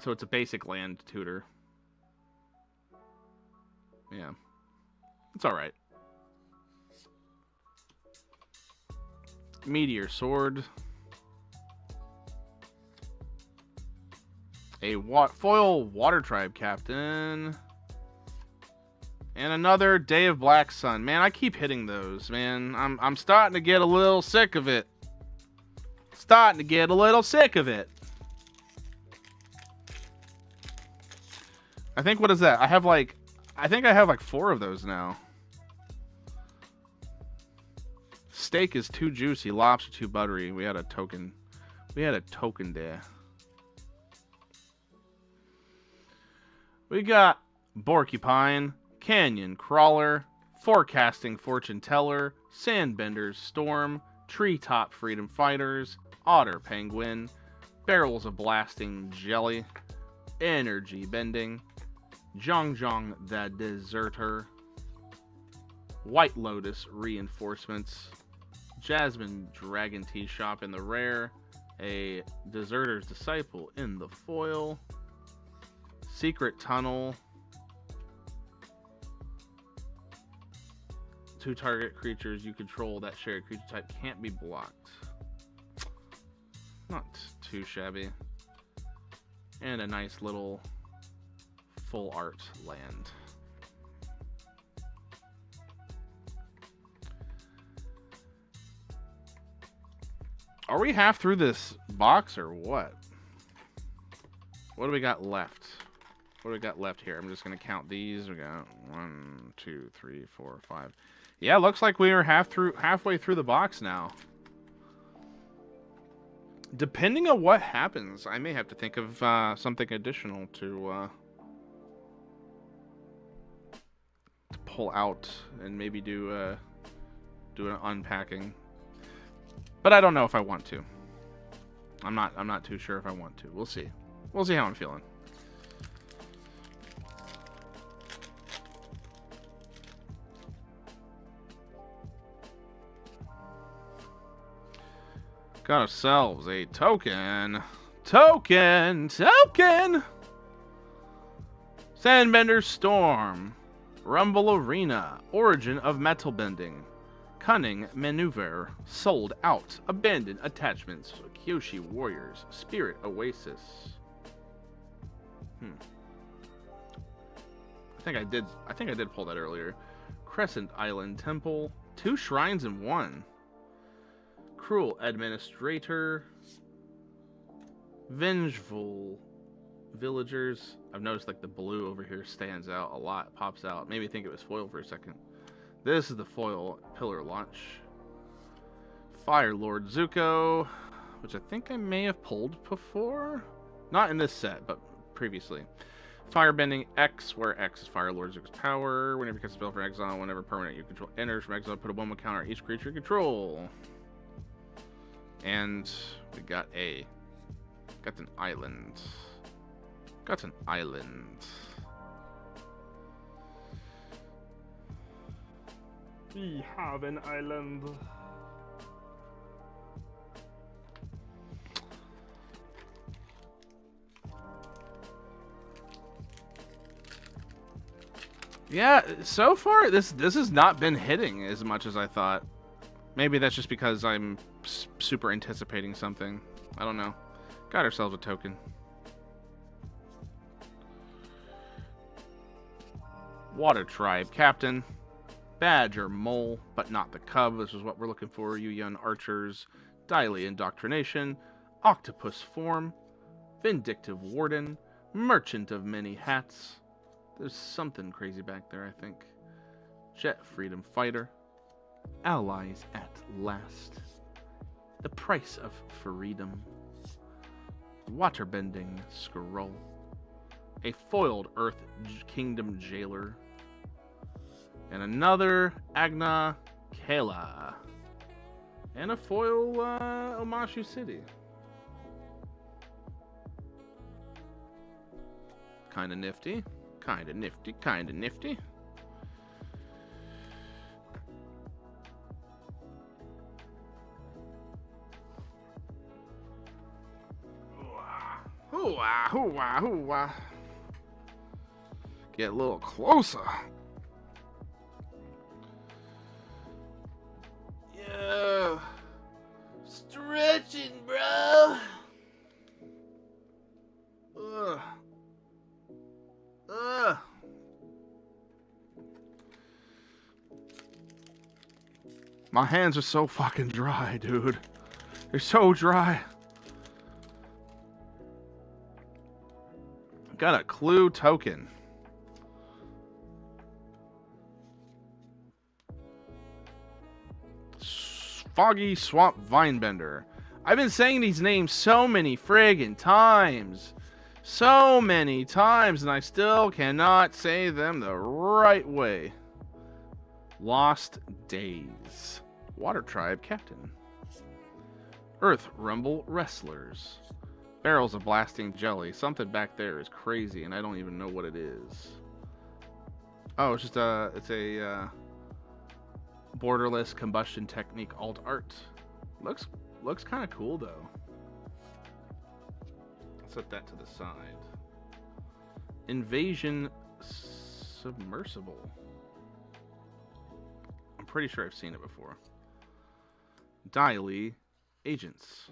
So it's a basic land tutor. Yeah. It's alright. Meteor Sword. A foil Water Tribe Captain. And another Day of Black Sun. Man, I keep hitting those, man. I'm starting to get a little sick of it. Starting to get a little sick of it. I think, what is that? I think I have like 4 of those now. Steak is too juicy, lobster too buttery. We had a token. We had a token there. We got Porcupine, Canyon Crawler, Forecasting Fortune Teller, Sandbender's Storm, Treetop Freedom Fighters, Otter Penguin, Barrels of Blasting Jelly, Energy Bending, Zhong the Deserter, White Lotus Reinforcements, Jasmine Dragon Tea Shop in the rare, a Deserter's Disciple in the foil, Secret Tunnel, 2 target creatures you control that share a creature type can't be blocked. Not too shabby. And a nice little full art land. Are we half through this box or what? What do we got left? What do we got left here? I'm just going to count these. We got 1, 2, 3, 4, 5. Yeah, looks like we are halfway through the box now. Depending on what happens, I may have to think of something additional to pull out and maybe do an unpacking. But I don't know if I want to. I'm not too sure if I want to. We'll see. We'll see how I'm feeling. Got ourselves a token. Token! Sandbender's Storm. Rumble Arena. Origin of Metal Bending. Cunning Maneuver. Sold Out. Abandoned Attachments. Kyoshi Warriors. Spirit Oasis. I think I did pull that earlier. Crescent Island Temple. 2 shrines in 1. Cruel Administrator. Vengeful Villagers. I've noticed like the blue over here stands out a lot, pops out. Made me think it was foil for a second. This is the foil Pillar Launch. Fire Lord Zuko, which I think I may have pulled before. Not in this set, but previously. Firebending X, where X is Fire Lord Zuko's power. Whenever you cast a spell for exile, whenever permanent you control enters from exile, put a 1/1 counter on each creature you control. And we got an island. Got an island. We have an island. Yeah, so far this has not been hitting as much as I thought. Maybe that's just because I'm super anticipating something. I don't know. Got ourselves a token. Water Tribe Captain. Badger Mole, but not the Cub. This is what we're looking for. You young archers. Daily Indoctrination. Octopus Form. Vindictive Warden. Merchant of Many Hats. There's something crazy back there, I think. Jet Freedom Fighter. Allies at Last. The Price of Freedom. Waterbending Scroll. A foiled Earth Kingdom Jailer. And another Agna Kela. And a foil Omashu City. Kinda nifty. Kinda nifty. Kinda nifty. Hoo-ah, hoo-ah, hoo-ah. Get a little closer. Yeah. Stretching, bro. Ugh. Ugh. My hands are so fucking dry, dude. They're so dry. Got a clue token. Foggy Swamp Vinebender. I've been saying these names so many friggin' times. So many times, and I still cannot say them the right way. Lost Days. Water Tribe Captain. Earth Rumble Wrestlers. Barrels of Blasting Jelly. Something back there is crazy, and I don't even know what it is. Oh, it's just it's a borderless combustion technique alt art. Looks kind of cool though. Set that to the side. Invasion Submersible. I'm pretty sure I've seen it before. Diley Agents.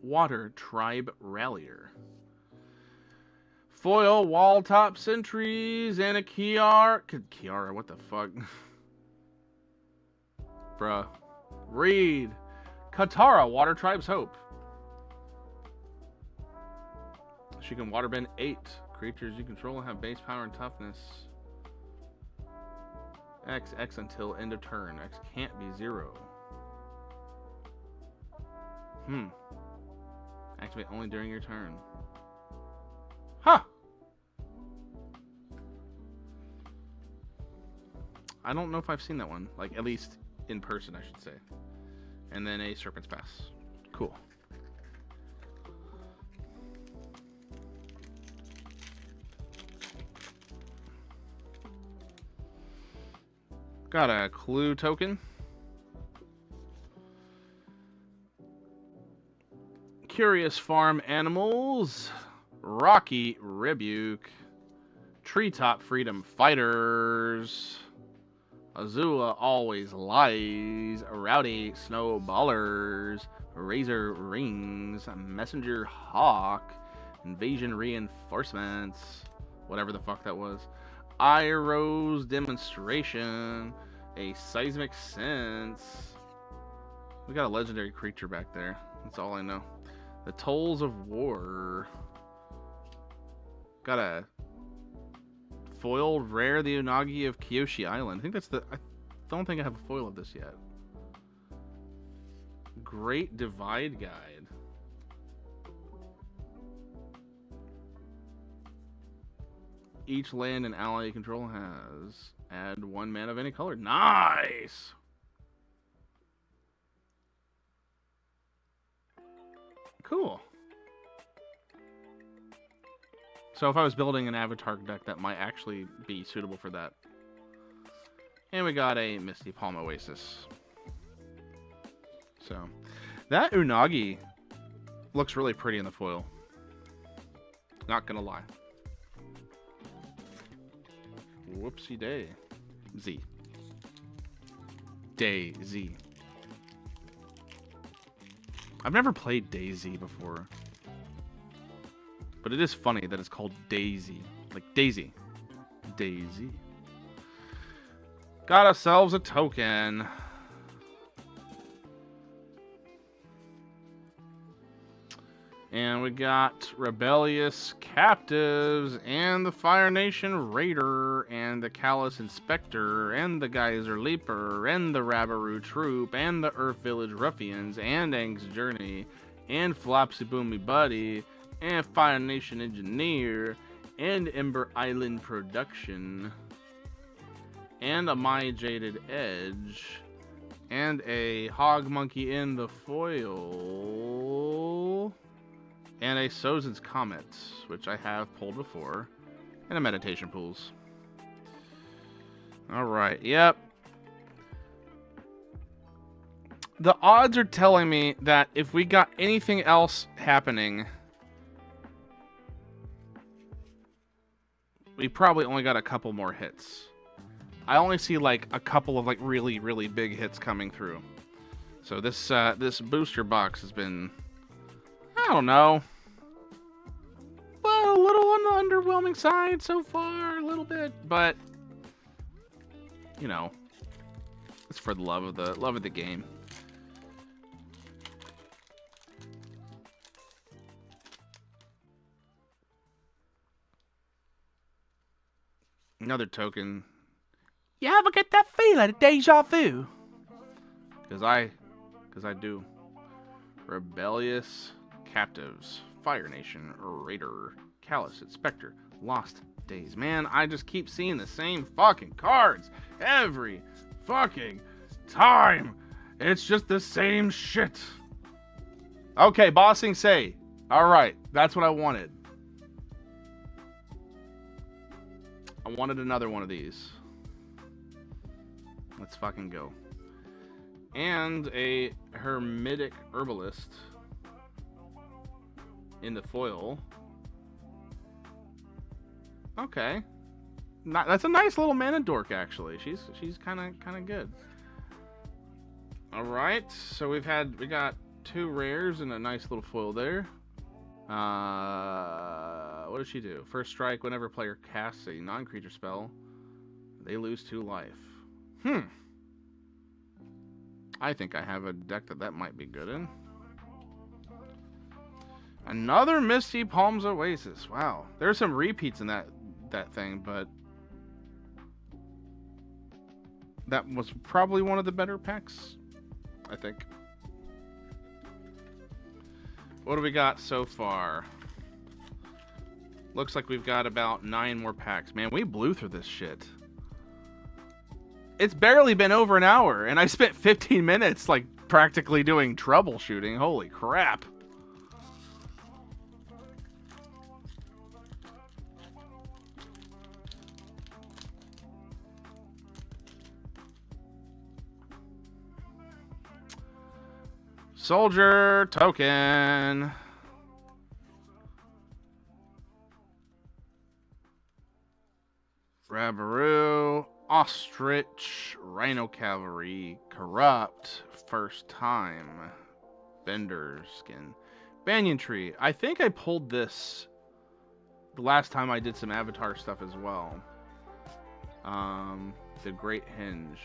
Water Tribe Rallier. Foil Wall Top Sentries and a Kiara, what the fuck? Bruh. Read. Katara, Water Tribe's Hope. She can waterbend 8 creatures you control have base power and toughness. X until end of turn. X can't be 0. Activate only during your turn. Huh! I don't know if I've seen that one. Like, at least in person, I should say. And then a Serpent's Pass. Cool. Got a clue token. Curious Farm Animals. Rocky Rebuke. Treetop Freedom Fighters. Azula Always Lies. Rowdy Snowballers. Razor Rings. Messenger Hawk. Invasion Reinforcements. Whatever the fuck that was. Iro's Demonstration. A Seismic Sense. We got a legendary creature back there. That's all I know. The Tolls of War. Got a foiled rare, the Unagi of Kyoshi Island. I think that's the... I don't think I have a foil of this yet. Great Divide Guide. Each land and ally you control has. Add 1 mana of any color. Nice! Cool. So if I was building an Avatar deck, that might actually be suitable for that. And we got a Misty Palm Oasis. So, that Unagi looks really pretty in the foil. Not gonna lie. Whoopsie day. Z. Day-Z. I've never played Daisy before. But it is funny that it's called Daisy. Like Daisy. Daisy. Got ourselves a token. And we got Rebellious Captives, and the Fire Nation Raider, and the Callous Inspector, and the Geyser Leaper, and the Rabaroo Troop, and the Earth Village Ruffians, and Aang's Journey, and Flopsy Boomy Buddy, and Fire Nation Engineer, and Ember Island Production, and a My Jaded Edge, and a Hog Monkey in the foil, and a Sozin's Comet, which I have pulled before, and a Meditation Pools. Alright, yep. The odds are telling me that if we got anything else happening, we probably only got a couple more hits. I only see like a couple of like really, really big hits coming through. So this this booster box has been, I don't know, well, a little on the underwhelming side so far, a little bit, but you know, it's for the love of the game. Another token. You ever get that feeling of deja vu? Because I do. Rebellious Captives, Fire Nation, Raider, Callous, Inspector, Lost Days. Man, I just keep seeing the same fucking cards every fucking time. It's just the same shit. Okay, Bossing Say. Alright, that's what I wanted. I wanted another one of these. Let's fucking go. And a Hermetic Herbalist in the foil. Okay. That's a nice little mana dork, actually. She's kind of good. All right. So we got 2 rares and a nice little foil there. What does she do? First strike, whenever player casts a non-creature spell, they lose 2 life. I think I have a deck that might be good in. Another Misty Palms Oasis. Wow. There's some repeats in that thing, but that was probably one of the better packs, I think. What do we got so far? Looks like we've got about 9 more packs. Man, we blew through this shit. It's barely been over an hour, and I spent 15 minutes, like, practically doing troubleshooting. Holy crap. Soldier token. Rabaroo, Ostrich, Rhino Cavalry, Corrupt, First Time, Bender Skin, Banyan Tree. I think I pulled this the last time I did some Avatar stuff as well. The Great Hinge.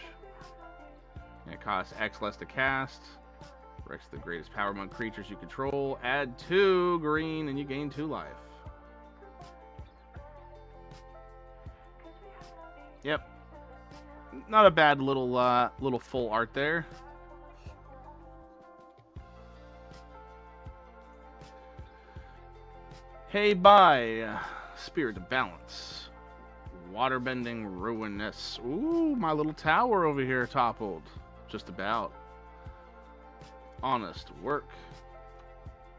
It costs X less to cast. Rex the greatest power among creatures you control. Add 2 green and you gain 2 life. Yep. Not a bad little full art there. Hey, bye. Spirit of Balance. Waterbending Ruinous. Ooh, my little tower over here toppled. Just about. Honest Work.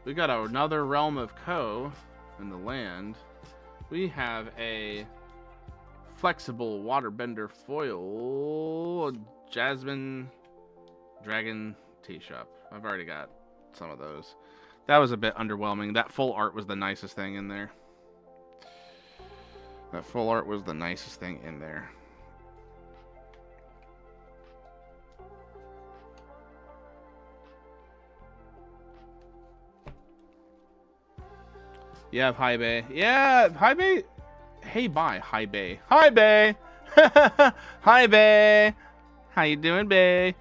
We got another Realm of Ko in the land. We have a flexible Waterbender foil, Jasmine Dragon Tea Shop. I've already got some of those. That was a bit underwhelming. That full art was the nicest thing in there. That full art was the nicest thing in there. You have High Bay. Yeah, High Bay. Hey, bye, High Bay. Hi, Bay. Hi, Bay. How you doing, Bay?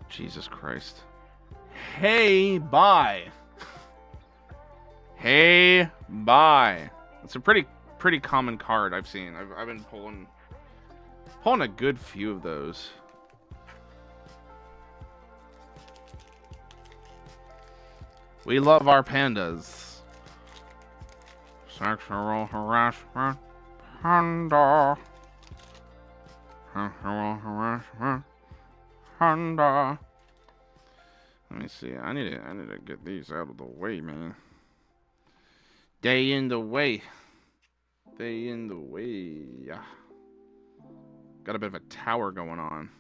Jesus Christ. Hey, bye. Hey, bye. It's a pretty common card I've seen. I've been pulling a good few of those. We love our pandas. Sexual harassment. Panda. Sexual harassment. Panda. Let me see. I need to get these out of the way, man. They in the way. They in the way. Got a bit of a tower going on.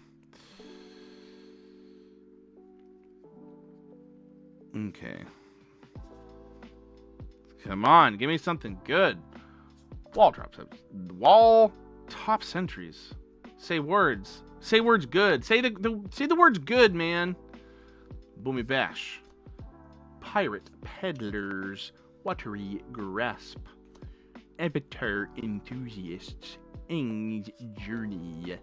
Okay. Come on, give me something good. Wall top sentries. Say words. Say words good. Say the words good, man. Boomy bash. Pirate peddlers. Watery grasp. Avatar enthusiasts. Aang's journey.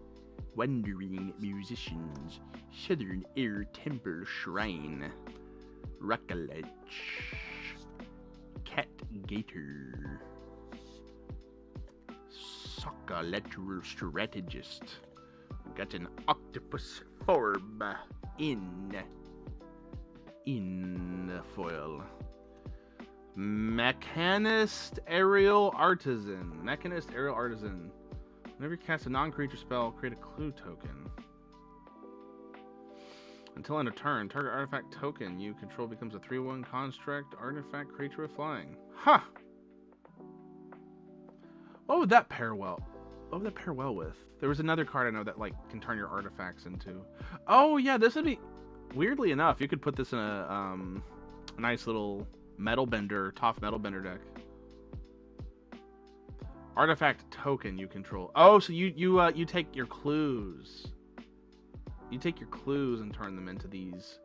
Wandering musicians. Southern air temple shrine. Rockalech. Cat gator. Soccer strategist. Got an octopus form in the foil. Mechanist aerial artisan. Whenever you cast a non-creature spell, create a clue token. Until end of turn, target artifact token you control becomes a 3/1 construct artifact creature with flying. Huh. What would that pair well with? There was another card I know that can turn your artifacts into. Oh yeah, this would be, weirdly enough, you could put this in a nice little Tough metal bender deck. Artifact token you control. Oh, so you take your clues. You take your clues and turn them into these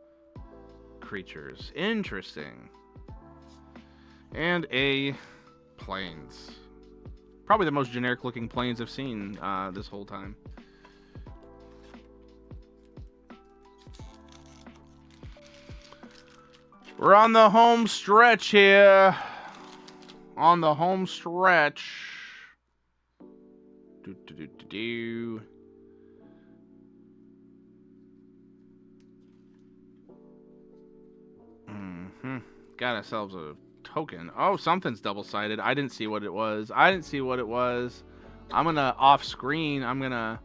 creatures. Interesting. And a plains. Probably the most generic looking plains I've seen this whole time. We're on the home stretch here. On the home stretch. Got ourselves a token. Oh, something's double-sided. I didn't see what it was. I'm gonna off screen. I'm gonna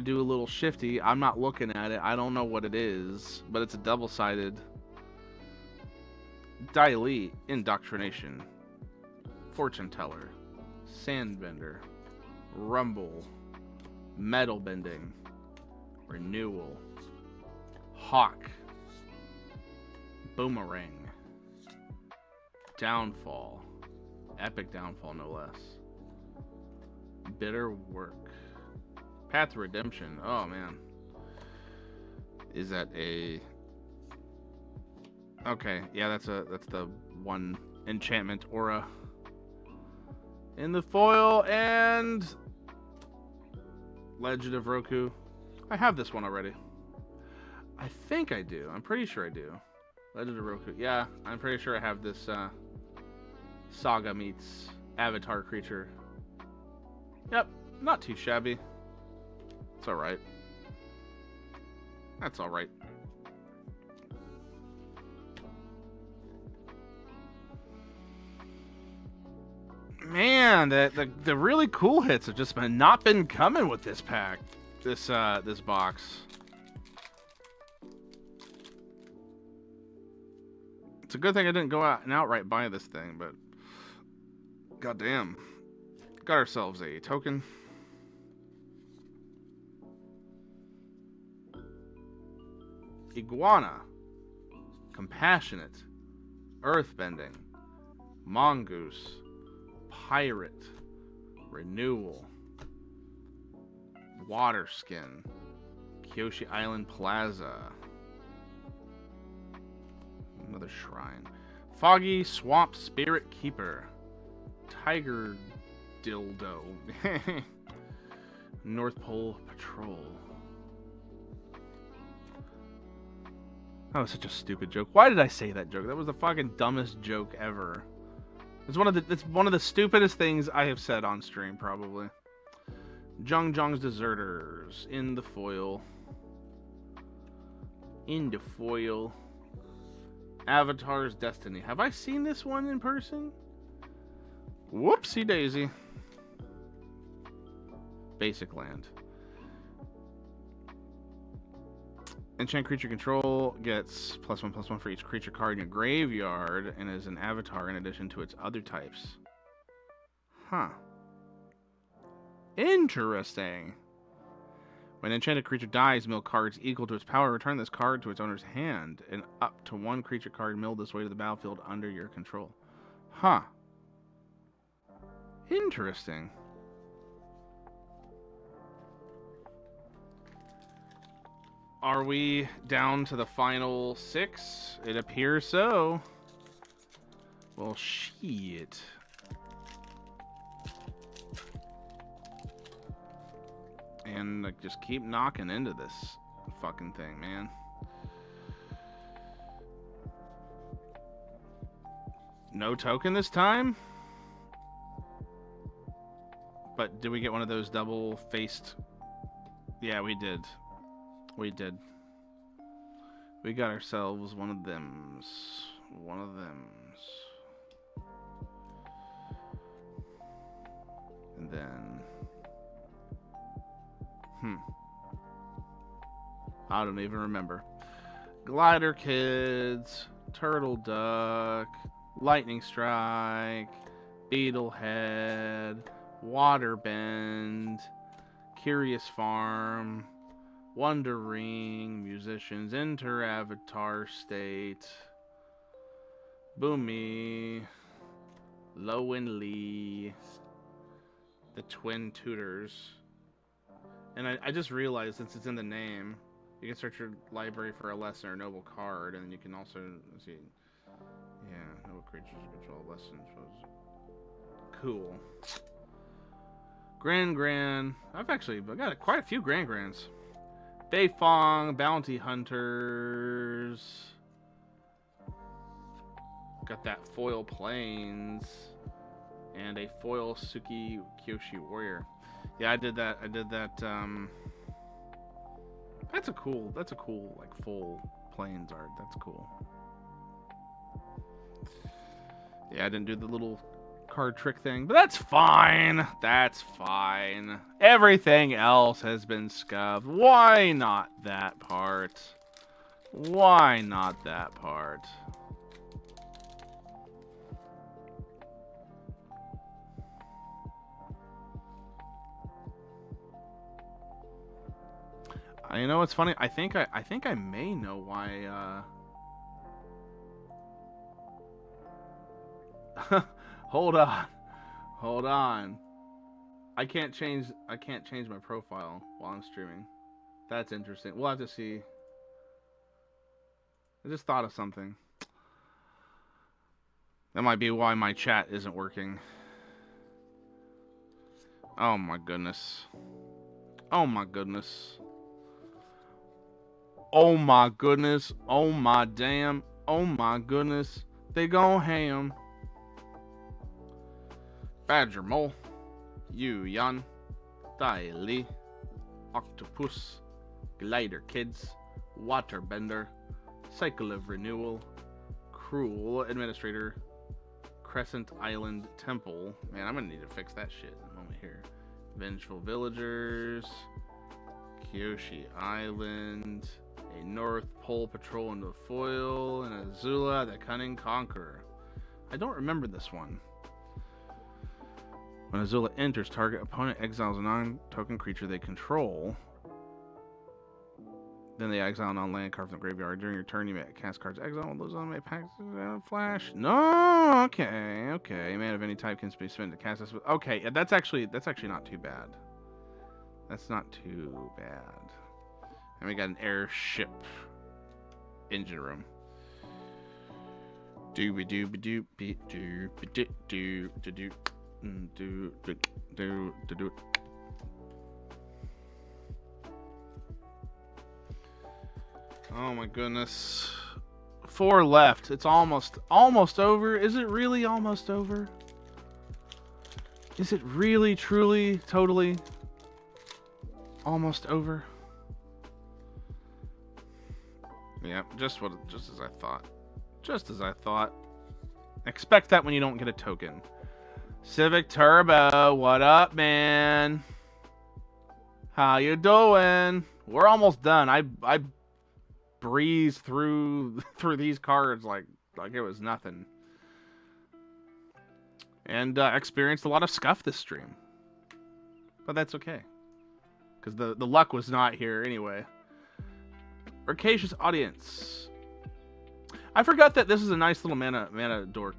do a little shifty. I'm not looking at it. I don't know what it is, but it's a double-sided. Dilate, indoctrination, fortune teller, sandbender, rumble, metal bending, renewal, hawk, boomerang, downfall, epic downfall no less, bitter work, path to redemption. Oh man, is that a... Okay, yeah, that's the one enchantment aura in the foil. And Legend of Roku. I have this one already. I think I do. I'm pretty sure I do. Legend of Roku. Yeah, I'm pretty sure I have this Saga meets Avatar creature. Yep, not too shabby. It's alright. That's alright. Man, the really cool hits have just not been coming with this pack, this box. It's a good thing I didn't go out and outright buy this thing, but goddamn, got ourselves a token. Iguana, compassionate, earthbending, mongoose. Pirate, renewal, water skin, Kyoshi Island Plaza, another shrine, foggy swamp spirit keeper, tiger dildo, North Pole patrol. That was such a stupid joke. Why did I say that joke? That was the fucking dumbest joke ever. It's one of the stupidest things I have said on stream, probably. Jung's Deserters in the foil. Avatar's Destiny. Have I seen this one in person? Whoopsie daisy. Basic land. Enchant creature control gets +1/+1 for each creature card in your graveyard and is an avatar in addition to its other types. Huh. Interesting. When an enchanted creature dies, mill cards equal to its power. Return this card to its owner's hand, and up to one creature card milled this way to the battlefield under your control. Huh. Interesting. Are we down to the final 6? It appears so. Well, shit. And like, just keep knocking into this fucking thing, man. No token this time? But did we get one of those double-faced? Yeah, we did. We did. We got ourselves one of thems. One of thems. And then... I don't even remember. Glider Kids, Turtle Duck, Lightning Strike, Beetlehead, Waterbend, Curious Farm, Wonder Ring, Musicians, Enter Avatar State, Boomy, Low and Lee, the Twin Tutors. And I just realized, since it's in the name, you can search your library for a lesson or noble card, and then you can also see, yeah, noble creatures control lessons. Cool. Gran. I got quite a few Grans. Beifong, Bounty Hunters. Got that foil Plains, and a foil Suki Kyoshi Warrior. Yeah, I did that. That's a cool like full Plains art. That's cool. Yeah, I didn't do the little card trick thing, but that's fine. That's fine. Everything else has been scuffed. Why not that part? Why not that part? You know what's funny? I think I may know why. Hold on. I can't change my profile while I'm streaming. That's interesting. We'll have to see. I just thought of something. That might be why my chat isn't working. Oh my goodness. Oh my goodness. Oh my goodness. Oh my damn. Oh my goodness. They gon' ham. Badger Mole. Yu Yan. Dai Li. Octopus. Glider Kids. Waterbender. Cycle of Renewal. Cruel Administrator. Crescent Island Temple. Man, I'm gonna need to fix that shit in a moment here. Vengeful Villagers. Kyoshi Island. A North Pole Patrol into foil, and Azula, the Cunning Conqueror. I don't remember this one. When Azula enters, target opponent exiles a non-token creature they control. Then they exile a non-land card from the graveyard. During your turn, you may cast cards exile. All those on may pack flash. No, okay. Man of any type can be spent to cast this. Okay, yeah, that's actually not too bad. That's not too bad. And we got an airship engine room. Dooby dooby doopy dooby doo doo doo doo doo doo doo. Oh my goodness. 4 left. It's almost over. Is it really almost over? Is it really, truly, totally almost over? Yeah, just as I thought. Just as I thought. Expect that when you don't get a token. Civic Turbo, what up, man? How you doing? We're almost done. I breezed through these cards like it was nothing. And experienced a lot of scuff this stream. But that's okay. Because the luck was not here anyway. Rapacious Audience. I forgot that this is a nice little mana dork.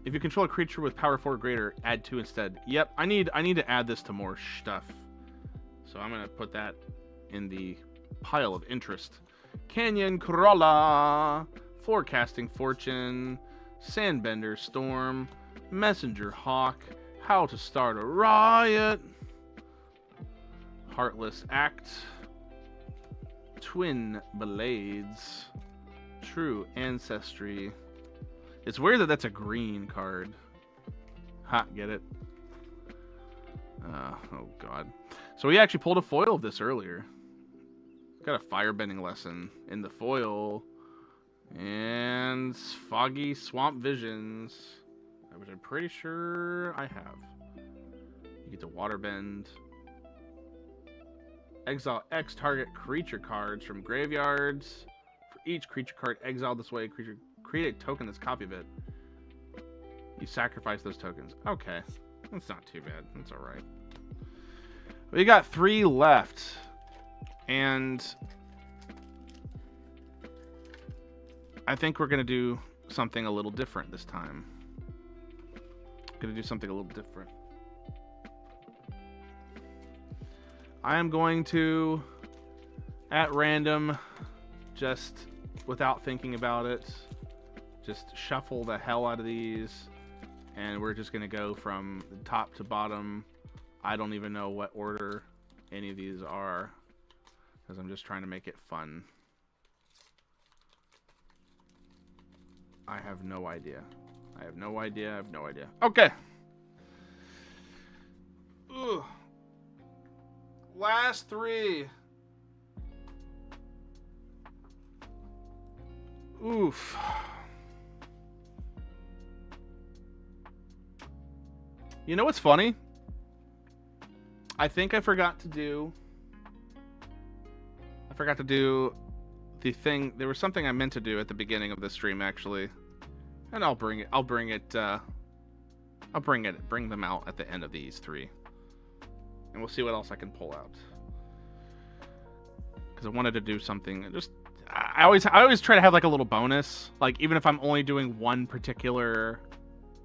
If you control a creature with power 4 or greater, add 2 instead. Yep, I need to add this to more stuff. So I'm going to put that in the pile of interest. Canyon Crawler, Forecasting Fortune, Sandbender Storm, Messenger Hawk, How to Start a Riot, Heartless Act, Twin Blades, True Ancestry. It's weird that that's a green card. Ha, get it? Oh god. So we actually pulled a foil of this earlier. Got a firebending lesson in the foil. And Foggy Swamp Visions, which I'm pretty sure I have. You get to waterbend. Exile X target creature cards from graveyards. For each creature card exiled this way, creature create a token that's a copy of it. You sacrifice those tokens. Okay. That's not too bad. That's alright. We got 3 left. And I think we're going to do something a little different this time. Going to do something a little different. I am going to, at random, just without thinking about it, just shuffle the hell out of these, and we're just going to go from top to bottom. I don't even know what order any of these are, because I'm just trying to make it fun. I have no idea. I have no idea. I have no idea. Okay. Ugh. Last 3. Oof. You know what's funny? I think I forgot to do the thing. There was something I meant to do at the beginning of the stream, actually. And I'll bring them out at the end of these 3. And we'll see what else I can pull out. Because I wanted to do something. I always try to have like a little bonus. Like even if I'm only doing one particular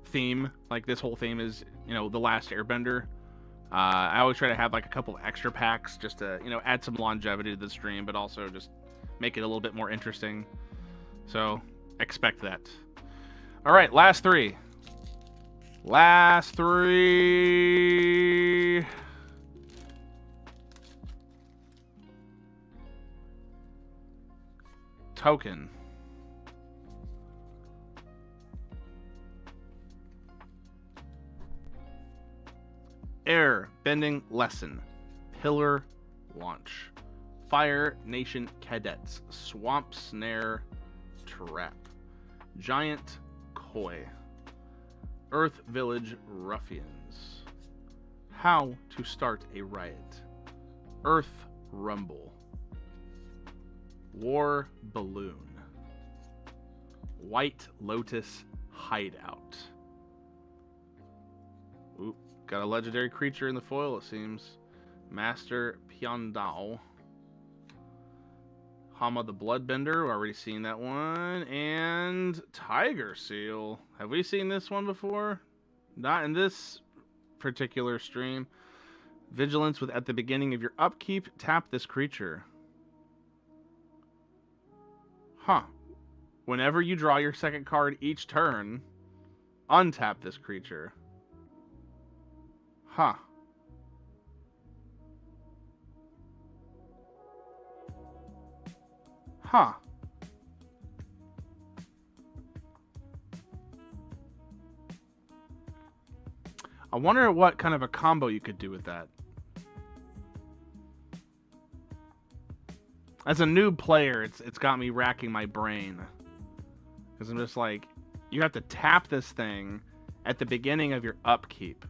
theme, like this whole theme is, The Last Airbender. I always try to have like a couple extra packs just to, add some longevity to the stream, but also just make it a little bit more interesting. So expect that. All right, last 3. Last 3. Token. Air Bending Lesson. Pillar Launch. Fire Nation Cadets. Swamp Snare Trap. Giant Koi. Earth Village Ruffians. How to Start a Riot. Earth Rumble. War Balloon. White Lotus Hideout. Oop, got a legendary creature in the foil, it seems. Master Pyondao. Hama the Bloodbender, we've already seen that one. And Tiger Seal. Have we seen this one before? Not in this particular stream. Vigilance with at the beginning of your upkeep, tap this creature. Huh. Whenever you draw your second card each turn, untap this creature. Huh. Huh. I wonder what kind of a combo you could do with that. As a noob player, it's got me racking my brain. Because I'm just like, you have to tap this thing, at the beginning of your upkeep.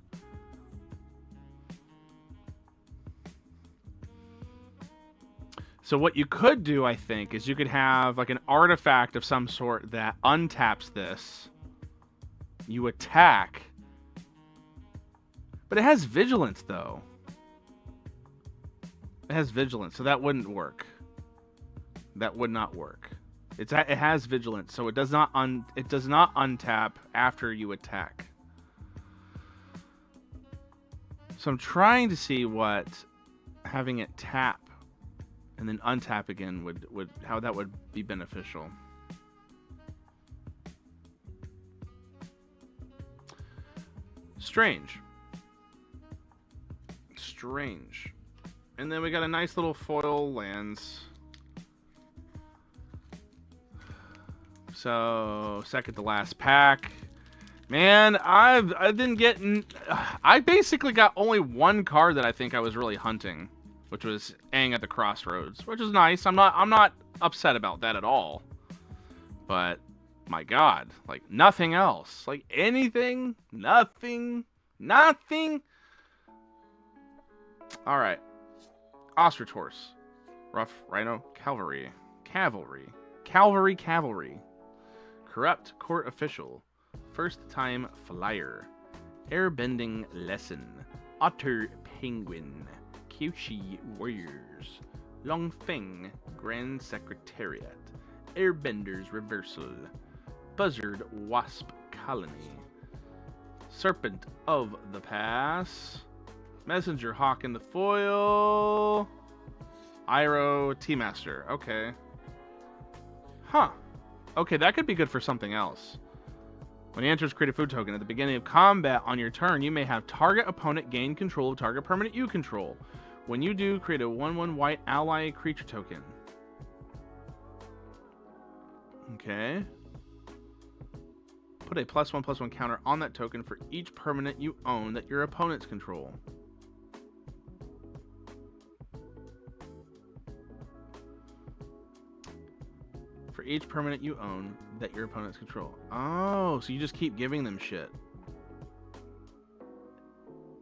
So what you could do, I think, is you could have like an artifact of some sort that untaps this. You attack. But it has vigilance, though. It has vigilance, so that wouldn't work. That would not work. It has vigilance, so it does not untap after you attack. So I'm trying to see what having it tap and then untap again would how that would be beneficial. Strange. And then we got a nice little foil lands. So, second to last pack. Man, I've been getting... I basically got only one card that I think I was really hunting, which was Aang at the Crossroads, which is nice. I'm not upset about that at all. But, my God, like, nothing else. Like, anything, nothing. Alright. Ostrich Horse. Rough Rhino Cavalry. Cavalry. Corrupt Court Official. First Time Flyer. Airbending Lesson. Otter Penguin. Kyoshi Warriors. Longfeng Grand Secretariat. Airbenders Reversal. Buzzard Wasp Colony. Serpent of the Pass. Messenger Hawk in the foil. Iroh T-Master. Okay. Huh. Okay, that could be good for something else. When he enters, create a food token. At the beginning of combat on your turn, you may have target opponent gain control of target permanent you control. When you do, create a 1/1 white ally creature token. Okay. Put a +1/+1 counter on that token for each permanent you own that your opponents control. For each permanent you own that your opponents control. Oh, so you just keep giving them shit.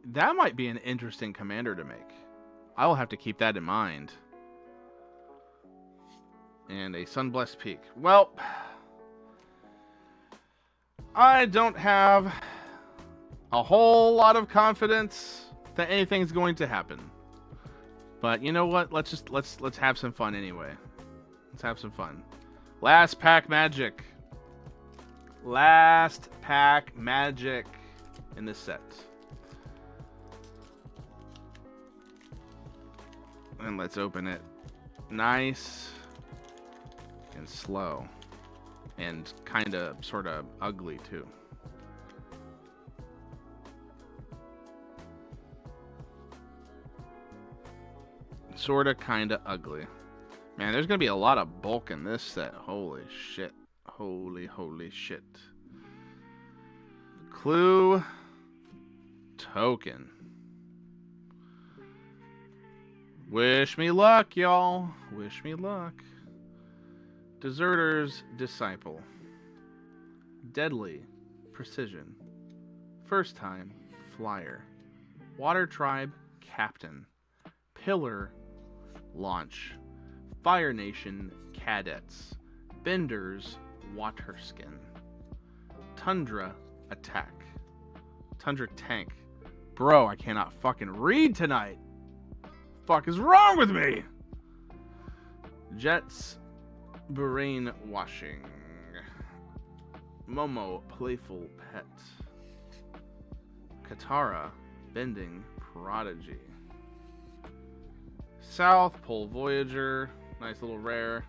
That might be an interesting commander to make. I will have to keep that in mind. And a Sunblessed Peak. Well, I don't have a whole lot of confidence that anything's going to happen. But you know what? Let's have some fun anyway. Let's have some fun. Last pack magic. Last pack magic in this set. And let's open it nice and slow. And kind of, sort of ugly too. Sort of, kind of ugly. Man, there's going to be a lot of bulk in this set. Holy shit. Holy shit. Clue token. Wish me luck, y'all. Wish me luck. Deserter's Disciple. Deadly Precision. First Time Flyer. Water Tribe Captain. Pillar Launch. Fire Nation Cadets. Bender's Waterskin. Tundra Attack. Tundra Tank. Bro, I cannot fucking read tonight. Fuck is wrong with me? Jets Brain Washing. Momo Playful Pet. Katara Bending Prodigy. South Pole Voyager. Nice little rare.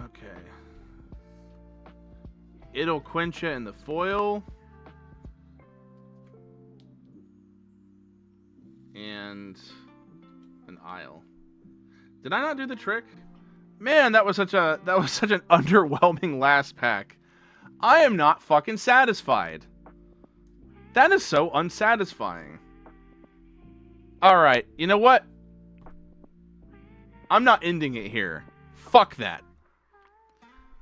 Okay. It'll Quencha in the foil. And an Isle. Did I not do the trick? Man, that was such an underwhelming last pack. I am not fucking satisfied. That is so unsatisfying. Alright, you know what? I'm not ending it here. Fuck that.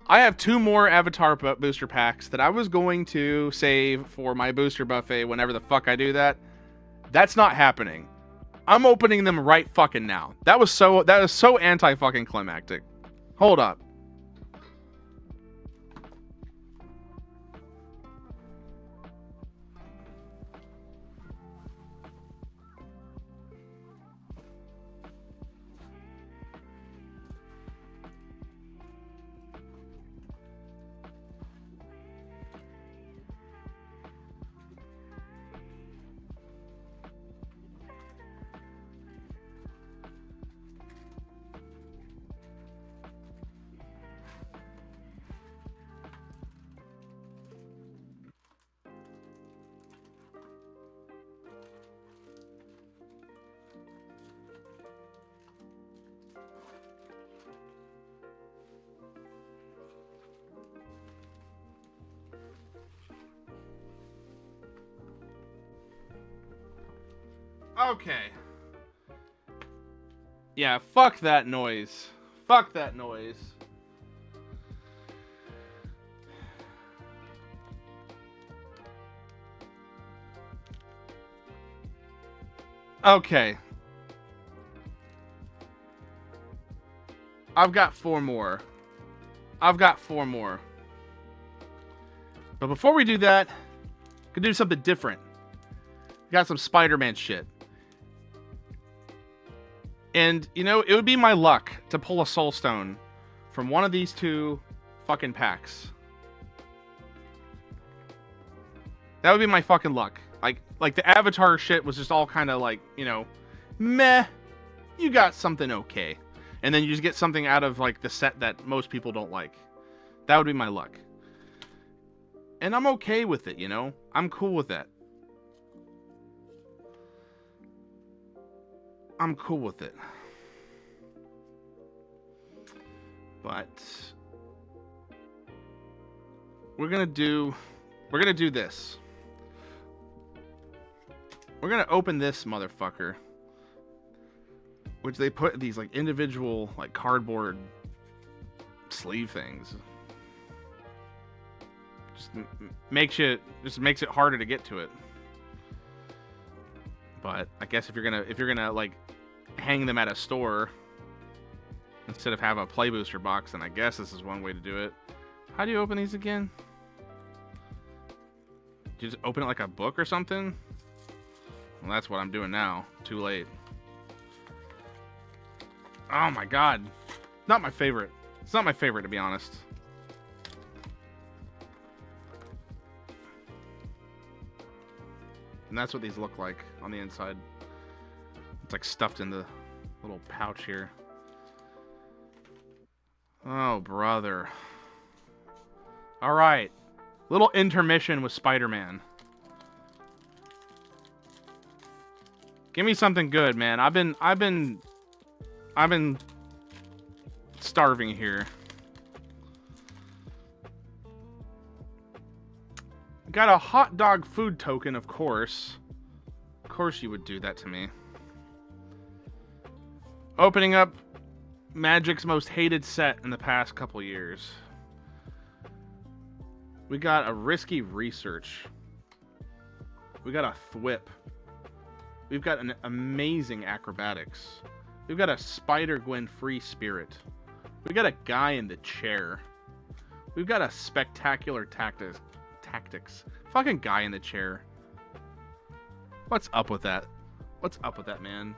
I have 2 more Avatar booster packs that I was going to save for my booster buffet whenever the fuck I do that. That's not happening. I'm opening them right fucking now. That is so anti-fucking climactic. Hold up. Okay. Yeah, fuck that noise. Fuck that noise. Okay. I've got 4 more. But before we do that, I'm gonna do something different. We got some Spider-Man shit. And, you know, it would be my luck to pull a Soul Stone from one of these 2 fucking packs. That would be my fucking luck. Like the Avatar shit was just all kind of like, you know, meh. You got something okay. And then you just get something out of, like, the set that most people don't like. That would be my luck. And I'm okay with it, you know? I'm cool with that. I'm cool with it. But we're gonna do this. We're gonna open this motherfucker, which they put these like individual like cardboard sleeve things. Just makes it harder to get to it. But I guess if you're gonna like hang them at a store instead of have a play booster box, then I guess this is one way to do it. How do you open these again? Do you just open it like a book or something? Well, that's what I'm doing now. Too late. Oh my god. Not my favorite. It's not my favorite, to be honest. And that's what these look like on the inside. It's like stuffed in the little pouch here. Oh, brother. Alright. Little intermission with Spider-Man. Give me something good, man. I've been starving here. Got a hot dog food token, of course. Of course you would do that to me. Opening up Magic's most hated set in the past couple years. We got a Risky Research. We got a Thwip. We've got an amazing Acrobatics. We've got a Spider-Gwen Free Spirit. We got a Guy in the Chair. We've got a Spectacular Tactics. Fucking Guy in the Chair. What's up with that? What's up with that, man?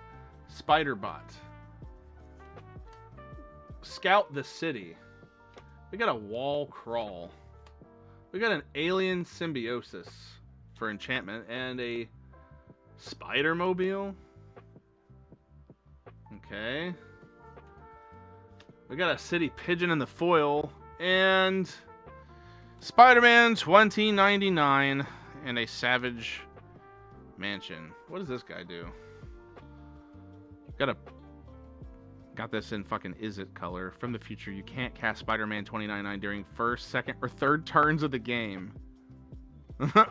Spider-Bot. Scout the City. We got a Wall Crawl. We got an Alien Symbiosis for enchantment and a Spider-Mobile. Okay. We got a City Pigeon in the foil and Spider-Man 2099 and a Savage Mansion. What does this guy do? Got this in fucking Is It color. From the future, you can't cast Spider-Man 2099 during first, second, or third turns of the game.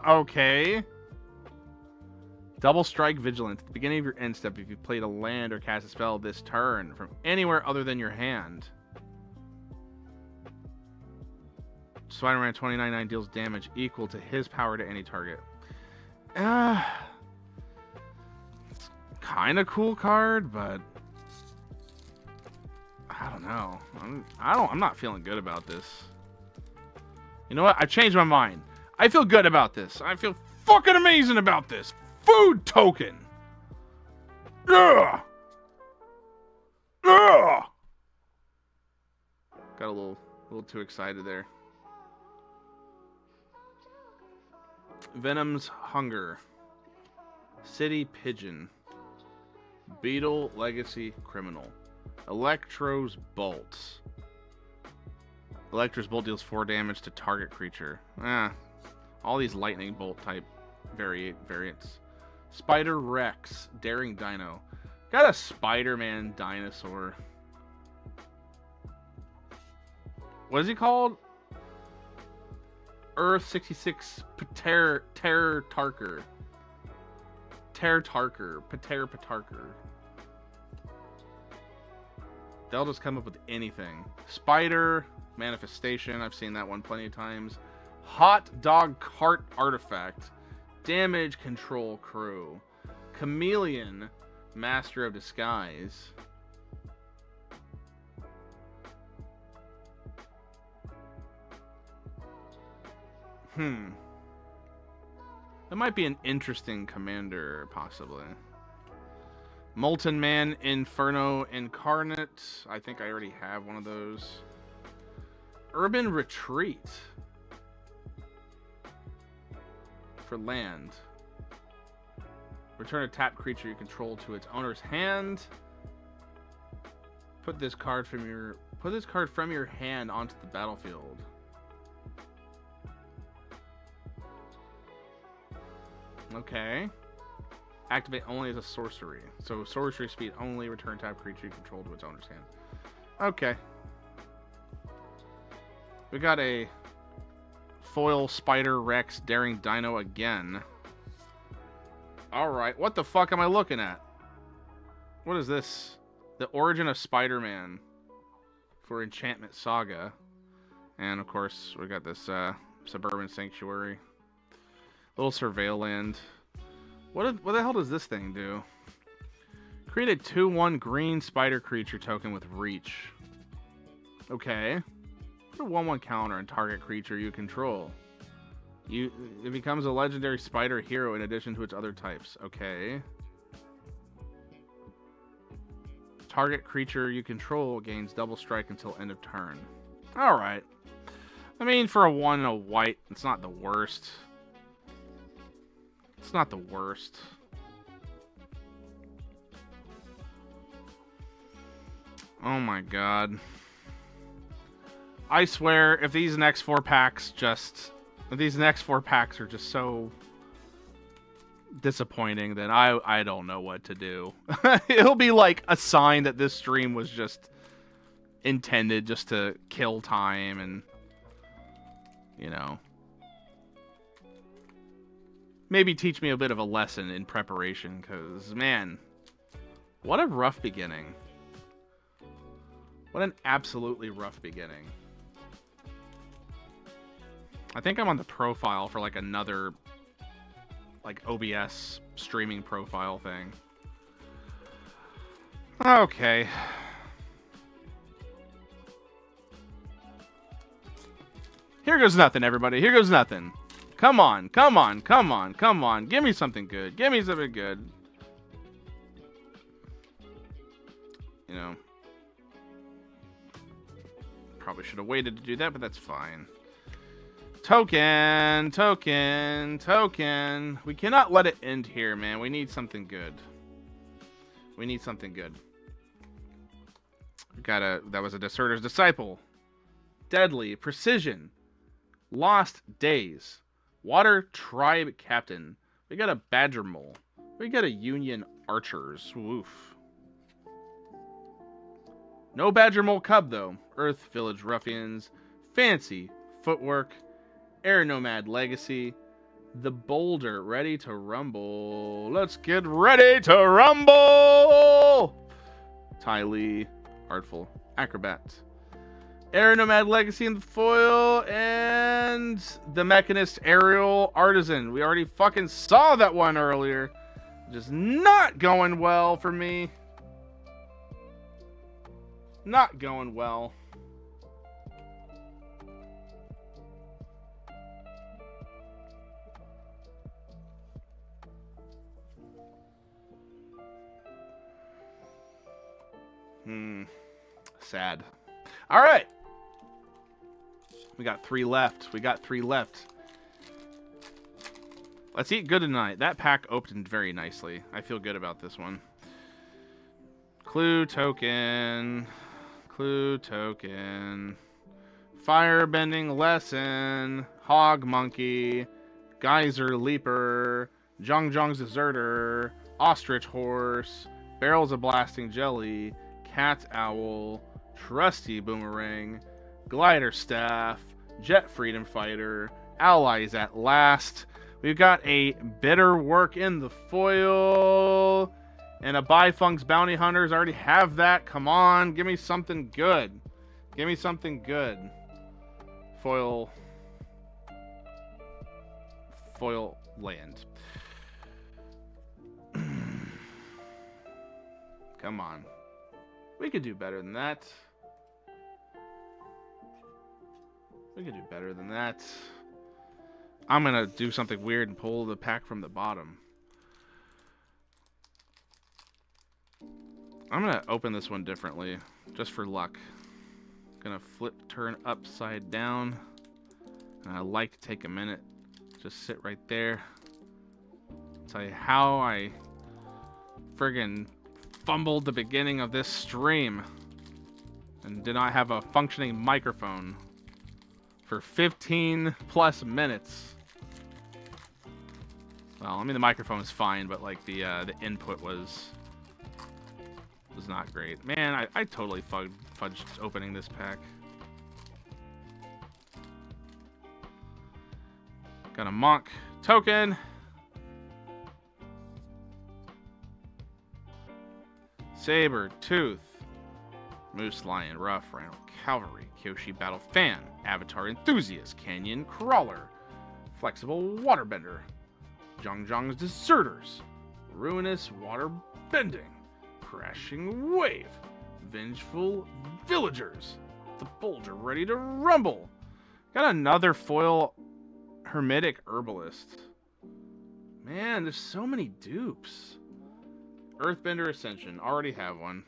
Okay. Double Strike Vigilance. At the beginning of your end step, if you played a land or cast a spell this turn from anywhere other than your hand. Spider-Man 29.9 deals damage equal to his power to any target. It's kind of cool card, but I don't know. I'm not feeling good about this. You know what? I changed my mind. I feel good about this. I feel fucking amazing about this. Food token. Ugh. Ugh. Got a little too excited there. Venom's Hunger. City Pigeon. Beetle Legacy Criminal. Electro's Bolt. Electro's Bolt deals 4 damage to target creature. All these lightning bolt type variants. Spider Rex. Daring Dino. Got a Spider-Man dinosaur. What is he called? Earth 66 Pater Tarker. Pater. They'll just come up with anything. Spider Manifestation. I've seen that one plenty of times. Hot Dog Cart Artifact. Damage Control Crew. Chameleon. Master of Disguise. That might be an interesting commander, possibly. Molten Man Inferno Incarnate. I think I already have one of those. Urban Retreat. For land. Return a tapped creature you control to its owner's hand. Put this card from your hand onto the battlefield. Okay. Activate only as a sorcery. So sorcery speed only, return type creature you control to its owner's hand. Okay. We got a foil Spider Rex Daring Dino again. Alright, what the fuck am I looking at? What is this? The Origin of Spider-Man for Enchantment Saga. And of course, we got this Suburban Sanctuary. Little Surveil Land. What the hell does this thing do? Create a 2/1 green spider creature token with reach. Okay. Put a 1/1 counter on target creature you control. It becomes a legendary spider hero in addition to its other types. Okay. Target creature you control gains double strike until end of turn. Alright. I mean, for a 1 and a white, it's not the worst. It's not the worst. Oh my god. I swear, if these next 4 packs are just so disappointing, then I don't know what to do. It'll be like a sign that this stream was just intended just to kill time and, you know, maybe teach me a bit of a lesson in preparation, because, man, what a rough beginning. What an absolutely rough beginning. I think I'm on the profile for, like, another, like, OBS streaming profile thing. Okay. Here goes nothing, everybody. Here goes nothing. Come on, come on, come on, come on. Give me something good. Give me something good. You know. Probably should have waited to do that, but that's fine. Token, token, token. We cannot let it end here, man. We need something good. We need something good. That was a Deserter's Disciple. Deadly, Precision. Lost Days. Water Tribe Captain. We got a Badger Mole. We got a Union Archers. Woof. No Badger Mole Cub, though. Earth Village Ruffians. Fancy Footwork. Air Nomad Legacy. The Boulder. Ready to rumble. Let's get ready to rumble! Ty Lee. Artful Acrobat. Aeronomad Legacy in the foil, and the Mechanist Aerial Artisan. We already fucking saw that one earlier. Just not going well for me. Not going well. Sad. All right. We got 3 left. We got 3 left. Let's eat good tonight. That pack opened very nicely. I feel good about this one. Clue token. Clue token. Firebending lesson. Hog monkey. Geyser leaper. Zhong's deserter. Ostrich horse. Barrels of blasting jelly. Cat owl. Trusty boomerang. Glider staff. Jet freedom fighter. Allies at last. We've got a bitter work in the foil. And a Bifunk's bounty hunters. I already have that. Come on. Give me something good. Give me something good. Foil. Foil land. Come on. We could do better than that. We could do better than that. I'm going to do something weird and pull the pack from the bottom. I'm going to open this one differently, just for luck. Going to flip turn upside down. And I like to take a minute. Just sit right there. Tell you how I friggin' fumbled the beginning of this stream. And did not have a functioning microphone for 15 plus minutes. Well, I mean the microphone is fine, but like the input was not great. Man, I totally fudged opening this pack. Got a monk token. Saber tooth. Moose lion rough rhino cavalry Kyoshi battle fan avatar enthusiast canyon crawler flexible waterbender Zhong's deserters ruinous water bending crashing wave vengeful villagers the bulger ready to rumble. Got another foil hermetic herbalist. Man, there's so many dupes. Earthbender Ascension. Already have one.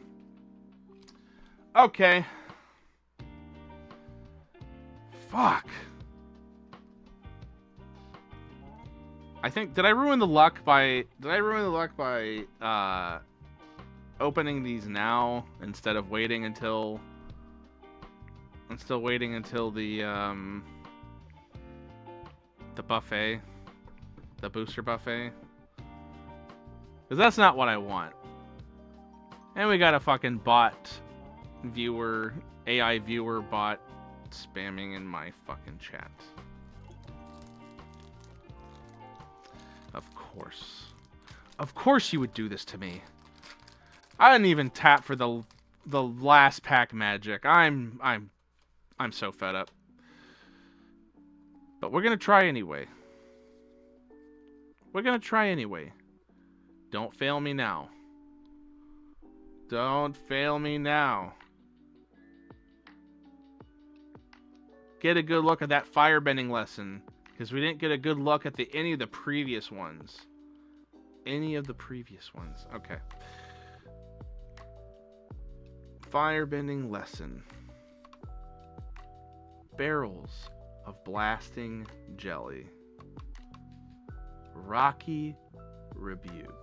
Okay. Fuck. I think did I ruin the luck by opening these now instead of waiting until the buffet, the booster buffet? Because that's not what I want. And we got a fucking bot viewer, AI viewer bot spamming in my fucking chat. Of course. Of course you would do this to me. I didn't even tap for the last pack magic. I'm so fed up. But we're gonna try anyway. We're gonna try anyway. Don't fail me now. Don't fail me now. Get a good look at that firebending lesson. Because we didn't get a good look at any of the previous ones. Any of the previous ones. Okay. Firebending lesson. Barrels of blasting jelly. Rocky rebuke.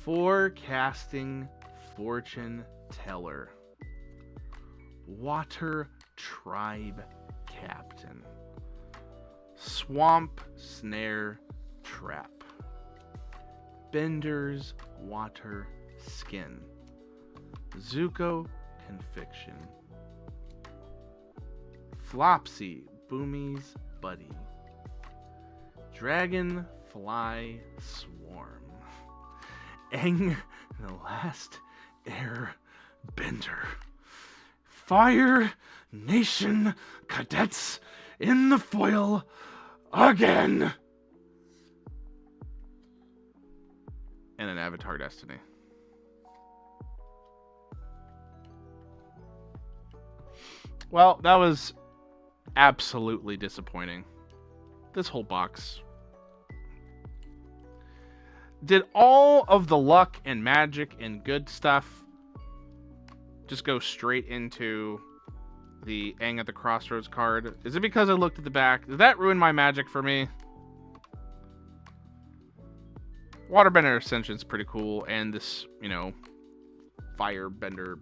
Forecasting fortune teller. Water tribe captain. Swamp snare trap. Bender's water skin. Zuko conviction. Flopsy Boomy's buddy. Dragonfly swarm. Aang the last air bender. Fire Nation cadets in the foil again. And an Avatar Destiny. Well, that was absolutely disappointing. This whole box. Did all of the luck and magic and good stuff just go straight into the Aang at the Crossroads card? Is it because I looked at the back? Did that ruin my magic for me? Waterbender Ascension's pretty cool, and this, you know, firebending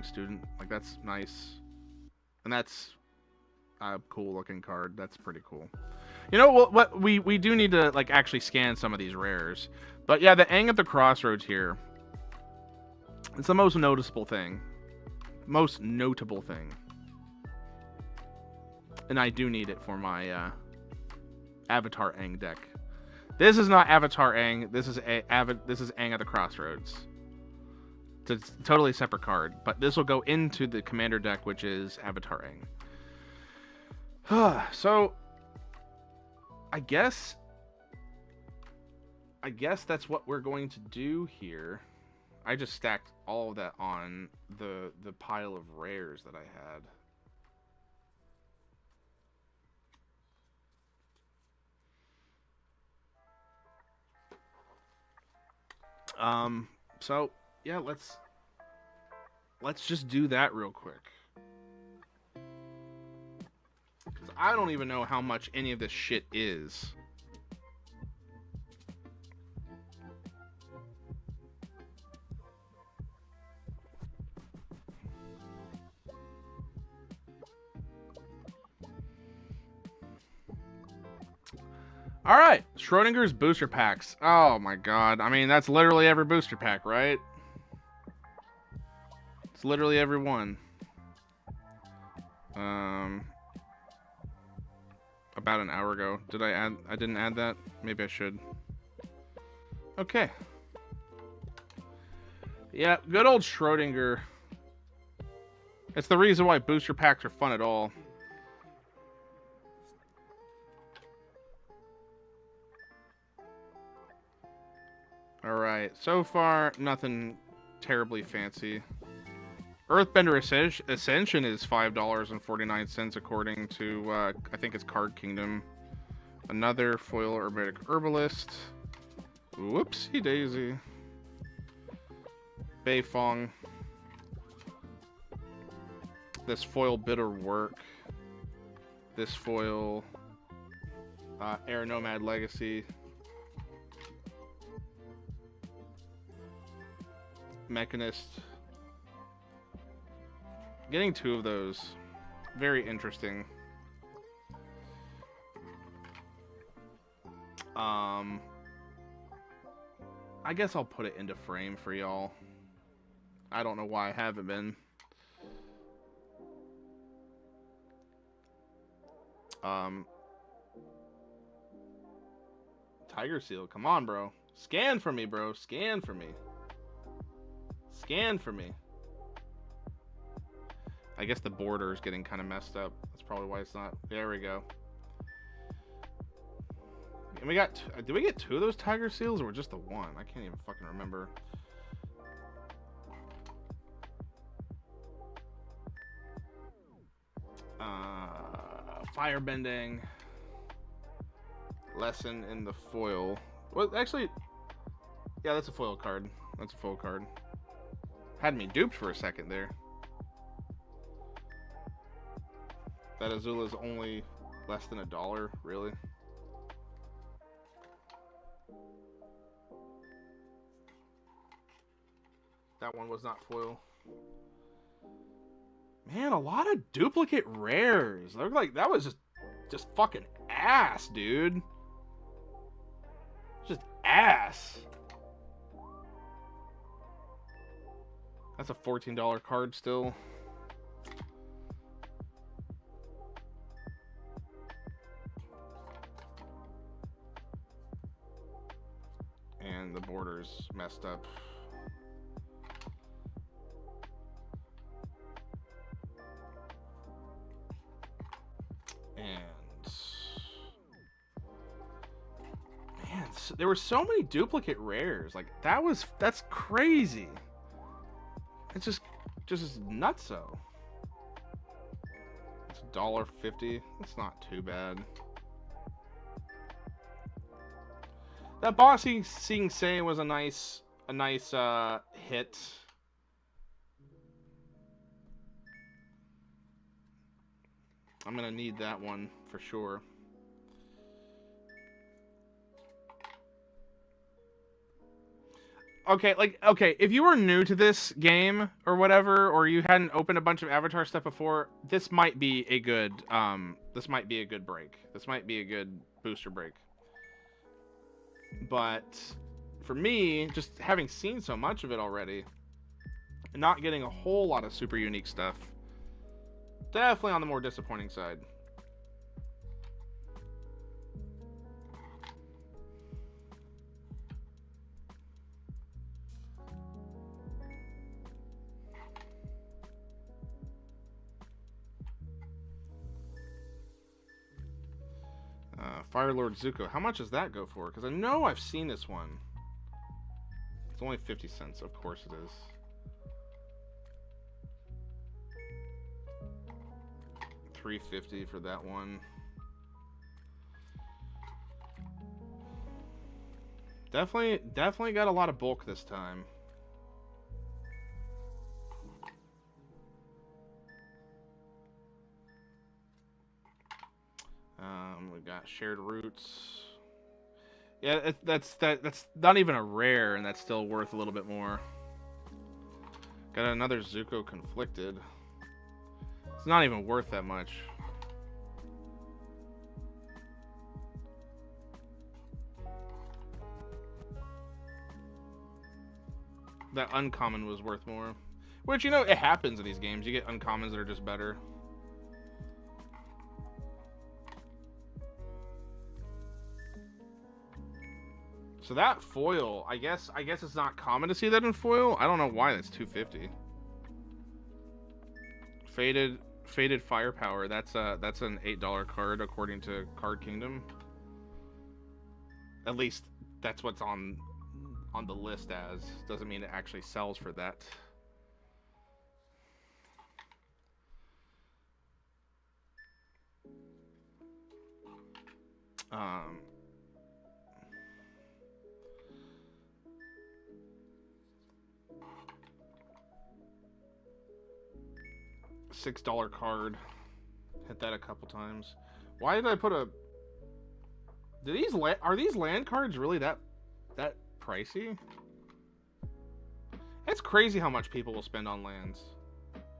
student, like, that's nice. And that's a cool looking card. That's pretty cool. You know what we do need to, like, actually scan some of these rares. But yeah, the Aang at the Crossroads here, it's the most noticeable thing. Most notable thing. And I do need it for my Avatar Aang deck. This is not Avatar Aang. This is Aang at the Crossroads. It's a totally separate card, but this will go into the commander deck, which is Avatar Aang. So I guess that's what we're going to do here. I just stacked all of that on the pile of rares that I had. So yeah, let's just do that real quick. Because I don't even know how much any of this shit is. All right, Schrodinger's booster packs. Oh my god. I mean, that's literally every booster pack, right? It's literally every one. About an hour ago. Did I add? I didn't add that? Maybe I should. Okay. Yeah, good old Schrodinger. It's the reason why booster packs are fun at all. Alright, so far, nothing terribly fancy. Earthbender Ascension is $5.49 according to, I think it's Card Kingdom. Another foil hermetic herbalist. Whoopsie daisy. Beifong. This foil bitter work. This foil Air Nomad Legacy. Mechanist. Getting two of those. Very interesting. I guess I'll put it into frame for y'all. I don't know why I haven't been. Tiger Seal, come on, bro. Scan for me, bro. Scan for me. Scan for me. I guess the border is getting kind of messed up. That's probably why it's not. There we go. And we got. Did we get two of those Tiger Seals or just the one? I can't even fucking remember. Firebending. Lesson in the foil. Well, actually, yeah, that's a foil card. That's a foil card. Had me duped for a second there. That Azula's only less than $1, really? That one was not foil. Man, a lot of duplicate rares. Look like that was just fucking ass, dude. Just ass. That's a $14 card still. And the border's messed up. there were so many duplicate rares. Like that's crazy. It's just nutso. It's $1.50. That's not too bad. That Bossy Sing Say was a nice hit. I'm gonna need that one for sure. Okay, if you were new to this game or whatever, or you hadn't opened a bunch of Avatar stuff before, this might be a good break. This might be a good booster break. But for me, just having seen so much of it already, and not getting a whole lot of super unique stuff, definitely on the more disappointing side. Fire Lord Zuko. How much does that go for? Because I know I've seen this one. It's only 50 cents. Of course it is. $3.50 for that one. Definitely got a lot of bulk this time. We got Shared Roots. Yeah, that's not even a rare, and that's still worth a little bit more. Got another Zuko Conflicted. It's not even worth that much. That uncommon was worth more. Which, you know, it happens in these games. You get uncommons that are just better. So that foil, I guess it's not common to see that in foil. I don't know why that's $2.50. Faded Firepower. That's an $8 card according to Card Kingdom. At least that's what's on the list as. Doesn't mean it actually sells for that. $6 card. Hit that a couple times. Why did I put a... Are these land cards really that pricey? It's crazy how much people will spend on lands.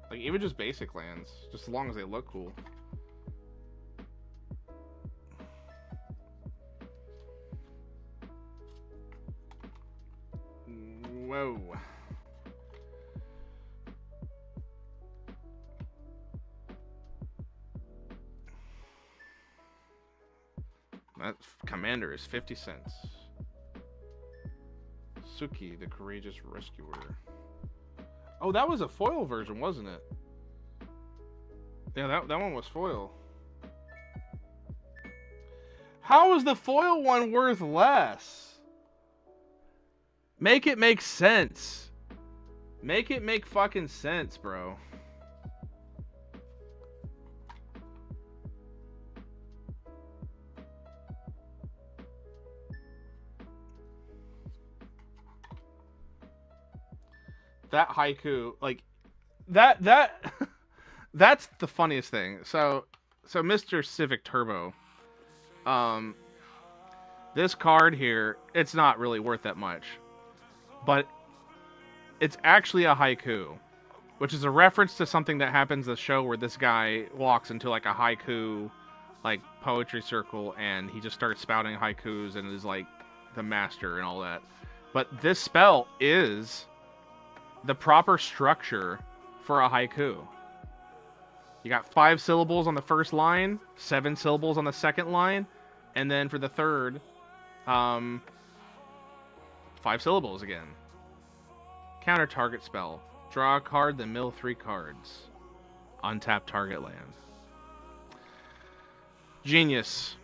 Like, even just basic lands. Just as long as they look cool. Whoa. That commander is 50 cents. Suki, the Courageous Rescuer. Oh, that was a foil version, wasn't it? Yeah, that one was foil. How is the foil one worth less? Make it make sense. Make it make fucking sense, bro. That haiku, like, that's the funniest thing. So Mr. Civic Turbo, this card here, it's not really worth that much, but it's actually a haiku, which is a reference to something that happens in the show where this guy walks into like a haiku, like, poetry circle, and he just starts spouting haikus and is like the master and all that. But this spell is the proper structure for a haiku. You got 5 syllables on the first line, 7 syllables on the second line, and then for the third, 5 syllables again. Counter target spell. Draw a card, then mill 3 cards. Untap target land. Genius.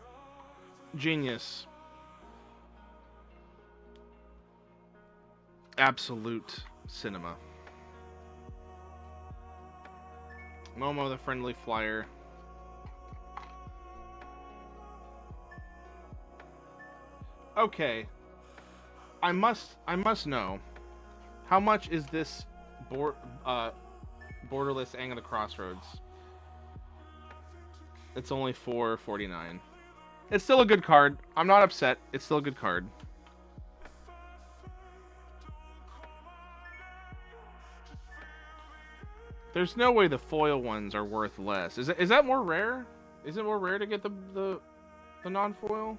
Genius. Absolute cinema. Momo the friendly flyer. Okay. I must know. How much is this borderless Ang of the Crossroads? It's only $4.49. It's still a good card. I'm not upset. It's still a good card. There's no way the foil ones are worth less. Is that more rare? Is it more rare to get the non-foil?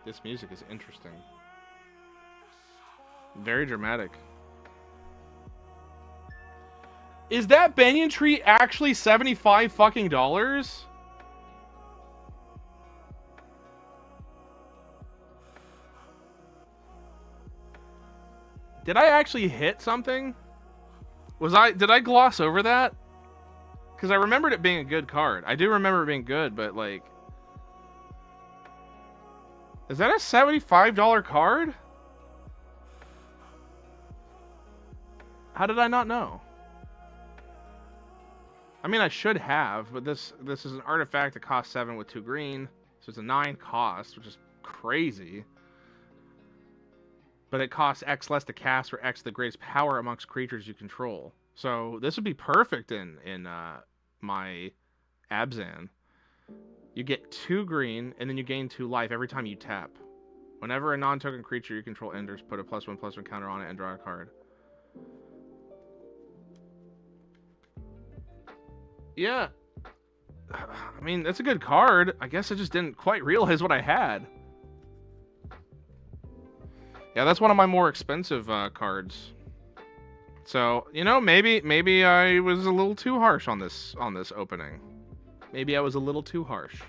This music is interesting. Very dramatic. Is that banyan tree actually 75 fucking dollars? Did I actually hit something? Did I gloss over that? Because I remembered it being a good card. I do remember it being good, but like... Is that a $75 card? How did I not know? I mean, I should have, but this is an artifact that costs 7 with 2 green. So it's a 9 cost, which is crazy. But it costs X less to cast for X the greatest power amongst creatures you control. So this would be perfect in my Abzan. You get 2 green, and then you gain 2 life every time you tap. Whenever a non-token creature you control enters, put a +1/+1 counter on it and draw a card. Yeah. I mean, that's a good card. I guess I just didn't quite realize what I had. Yeah, that's one of my more expensive cards. So, you know, maybe I was a little too harsh on this opening. Maybe I was a little too harsh.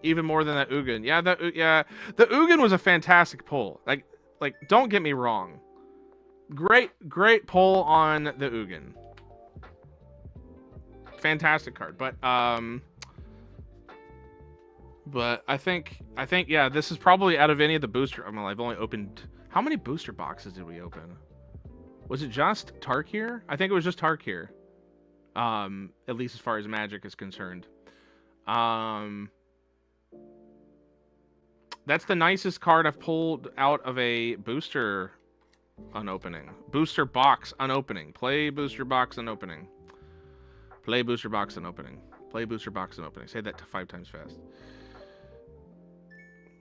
Even more than that Ugin. Yeah, the Ugin was a fantastic pull. Like don't get me wrong. Great pull on the Ugin. Fantastic card, but I think yeah, this is probably out of any of the booster. I mean, I've only opened, how many booster boxes did we open? Was it just Tarkir? I think it was just Tarkir. At least as far as Magic is concerned. That's the nicest card I've pulled out of a booster unopening. Booster box unopening. Play booster box unopening. Play booster box unopening. Play booster box unopening. Say that 5 times fast.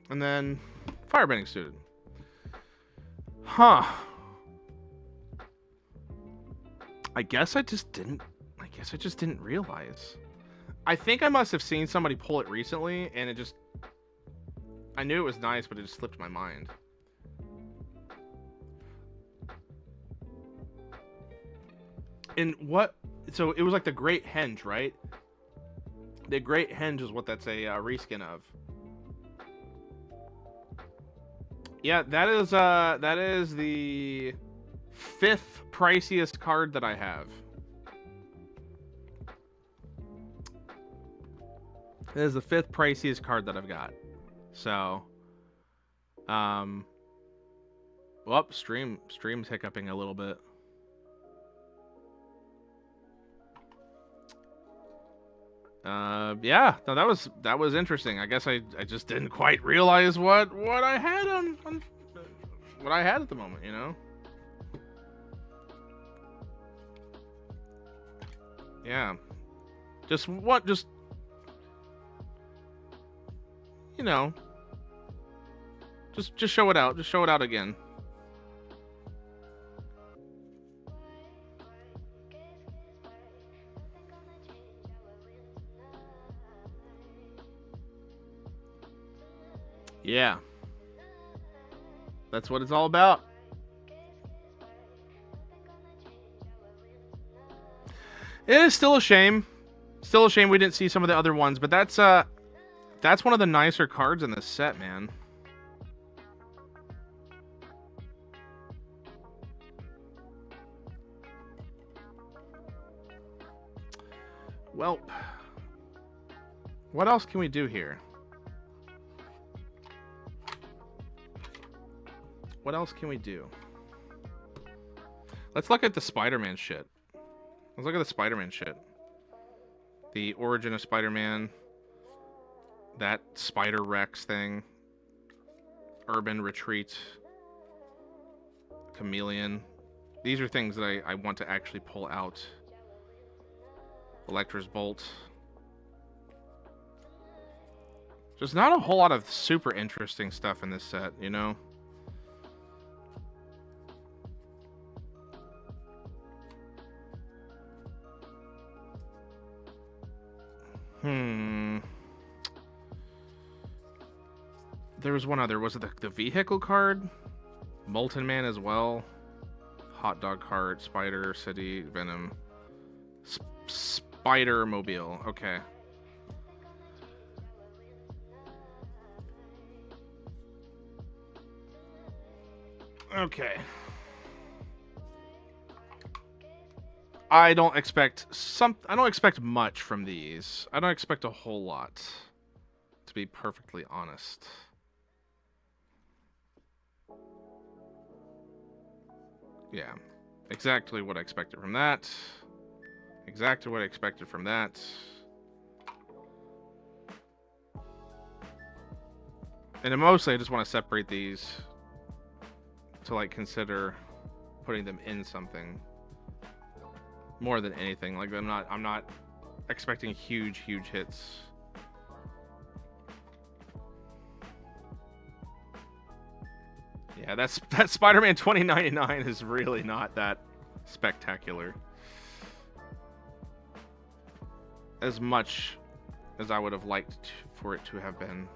And then Firebending Student. Huh. I guess I just didn't realize. I think I must have seen somebody pull it recently, and it just... I knew it was nice, but it just slipped my mind. And what... So it was like the Great Henge, right? The Great Henge is what that's a reskin of. Yeah, that is the 5th priciest card that I have. It is the 5th priciest card that I've got. So, well, stream's hiccuping a little bit. Yeah, no, that was interesting. I guess I just didn't quite realize what I had on what I had at the moment, you know? Yeah. Just you know, just show it out. Just show it out again. Yeah. That's what it's all about. It is still a shame. Still a shame we didn't see some of the other ones, but that's one of the nicer cards in this set, man. Well, what else can we do here? What else can we do? Let's look at the Spider-Man shit. Let's look at the Spider-Man shit. The origin of Spider-Man. That Spider-Rex thing. Urban Retreat. Chameleon. These are things that I want to actually pull out. Electra's Bolt. There's not a whole lot of super interesting stuff in this set, you know? There was one other. Was it the vehicle card? Molten Man as well. Hot Dog Cart, Spider City, Venom. Spider Mobile. Okay. Okay. I don't expect much from these. I don't expect a whole lot, to be perfectly honest. Yeah. Exactly what I expected from that. Exactly what I expected from that. And then mostly I just want to separate these to like consider putting them in something more than anything. Like I'm not expecting huge hits. Yeah, that Spider-Man 2099 is really not that spectacular. As much as I would have liked for it to have been.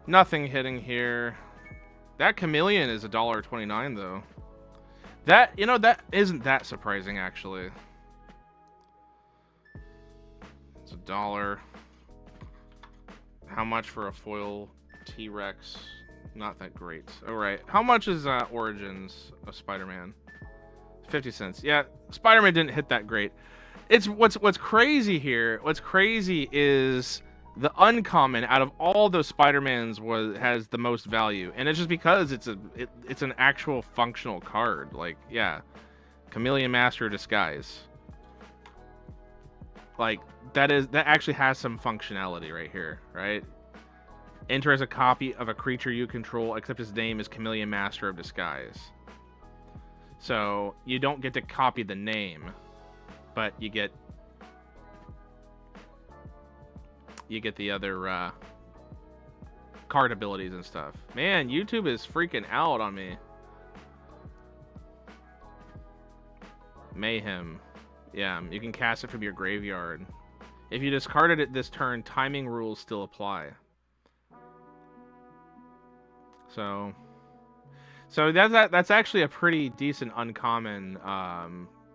Nothing hitting here. That Chameleon is $1.29 though. That, you know, that isn't that surprising actually. It's $1. How much for a foil T-Rex? Not that great. Alright, how much is Origins of Spider-Man? 50 cents. Yeah, Spider-Man didn't hit that great. It's what's crazy here. What's crazy is the uncommon out of all those Spider-Mans has the most value, and it's just because it's an actual functional card. Like, yeah, Chameleon Master of Disguise. Like that actually has some functionality right here, right? Enter as a copy of a creature you control, except his name is Chameleon Master of Disguise. So you don't get to copy the name, but you get the other card abilities and stuff. Man, YouTube is freaking out on me. Mayhem. Yeah, you can cast it from your graveyard. If you discarded it this turn, timing rules still apply. So that's actually a pretty decent uncommon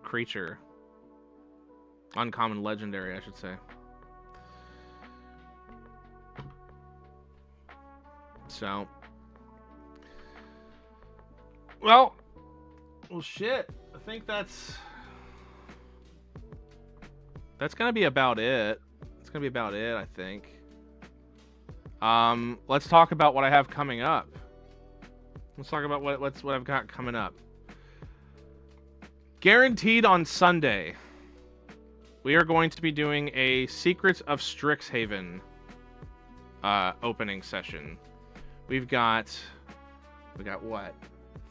creature. Uncommon legendary, I should say. So, well, shit. I think that's gonna be about it. It's gonna be about it, I think. Let's talk about what I have coming up. Let's talk about what I've got coming up. Guaranteed on Sunday, we are going to be doing a Secrets of Strixhaven opening session. We've got what?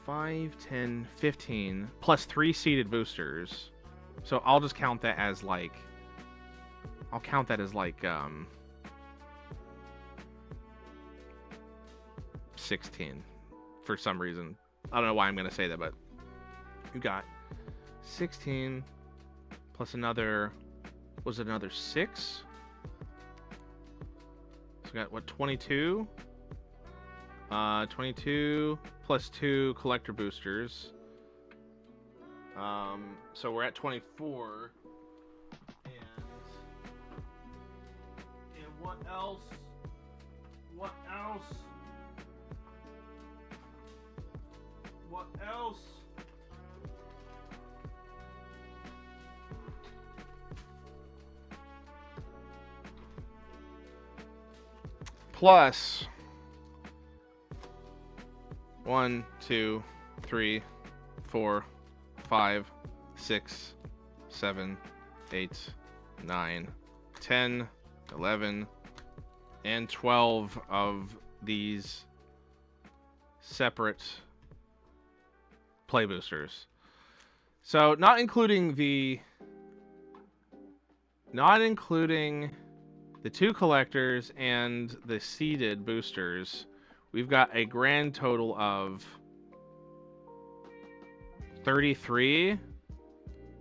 5, 10, 15 plus 3 seeded boosters. So I'll just count that as like 16 for some reason. I don't know why I'm going to say that, but you got 16 plus another, was it another 6? So we got what, 22? 22 plus 2 collector boosters. So we're at 24. And what else? What else? What else? plus 1, 2, 3, 4, 5, 6, 7, 8, 9, 10, 11, and 12 of these separate play boosters. So not including the 2 collectors and the seeded boosters, we've got a grand total of 33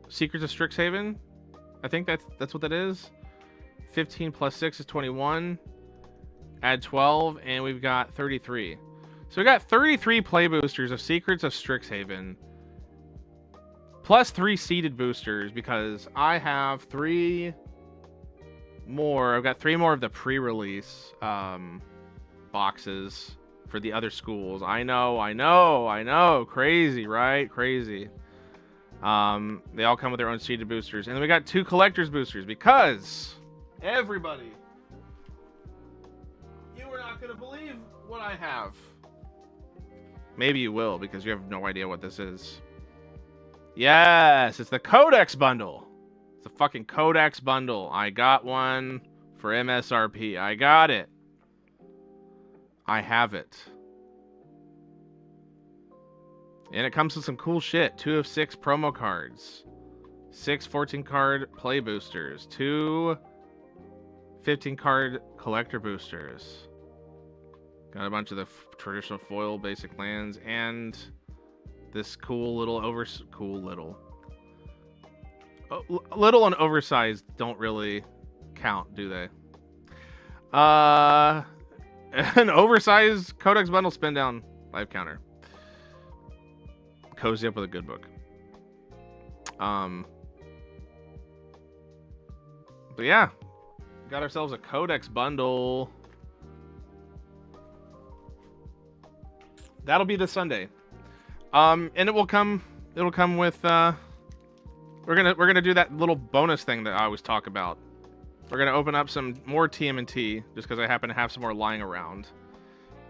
Secrets of Strixhaven. I think that's what that is. 15 plus 6 is 21. Add 12, and we've got 33. So we got 33 play boosters of Secrets of Strixhaven, plus 3 seeded boosters, because I have 3 more. I've got 3 more of the pre-release boxes for the other schools. I know. Crazy, right? Crazy. They all come with their own seeded boosters. And then we got 2 collector's boosters, because everybody, you are not going to believe what I have. Maybe you will, because you have no idea what this is. Yes, it's the Codex bundle. It's a fucking Codex bundle. I got one for MSRP. I got it. I have it. And it comes with some cool shit. 2 of 6 promo cards. 6 14-card play boosters. 2 15-card collector boosters. Got a bunch of the traditional foil basic lands and this cool little little and oversized don't really count, do they? An oversized Codex bundle spin down live counter. Cozy up with a good book. But yeah, got ourselves a Codex bundle. That'll be this Sunday. And it'll come with we're gonna do that little bonus thing that I always talk about. We're gonna open up some more TMNT just because I happen to have some more lying around.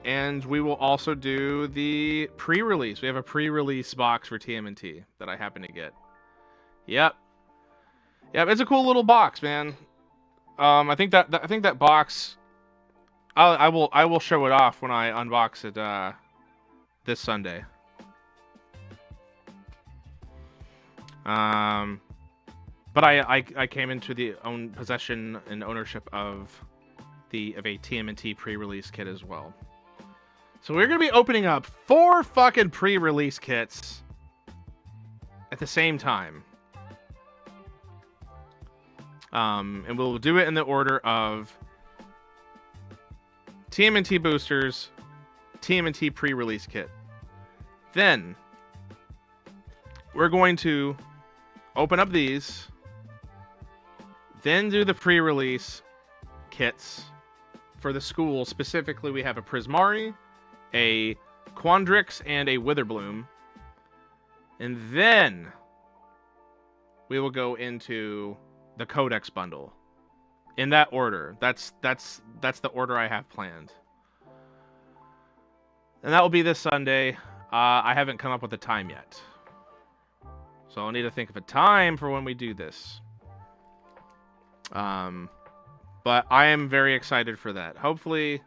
And we will also do the pre-release. We have a pre-release box for TMNT that I happen to get. Yep, it's a cool little box, man. I think that box, I will show it off when I unbox it this Sunday. But I came into the possession and ownership of a TMNT pre-release kit as well. So we're gonna be opening up 4 fucking pre-release kits at the same time. And we'll do it in the order of TMNT boosters, TMNT pre-release kit. Then we're going to open up these, then do the pre-release kits for the school. Specifically, we have a Prismari, a Quandrix, and a Witherbloom. And then we will go into the Codex bundle. In that order. That's the order I have planned. And that will be this Sunday. I haven't come up with a time yet. So I'll need to think of a time for when we do this. But I am very excited for that. Hopefully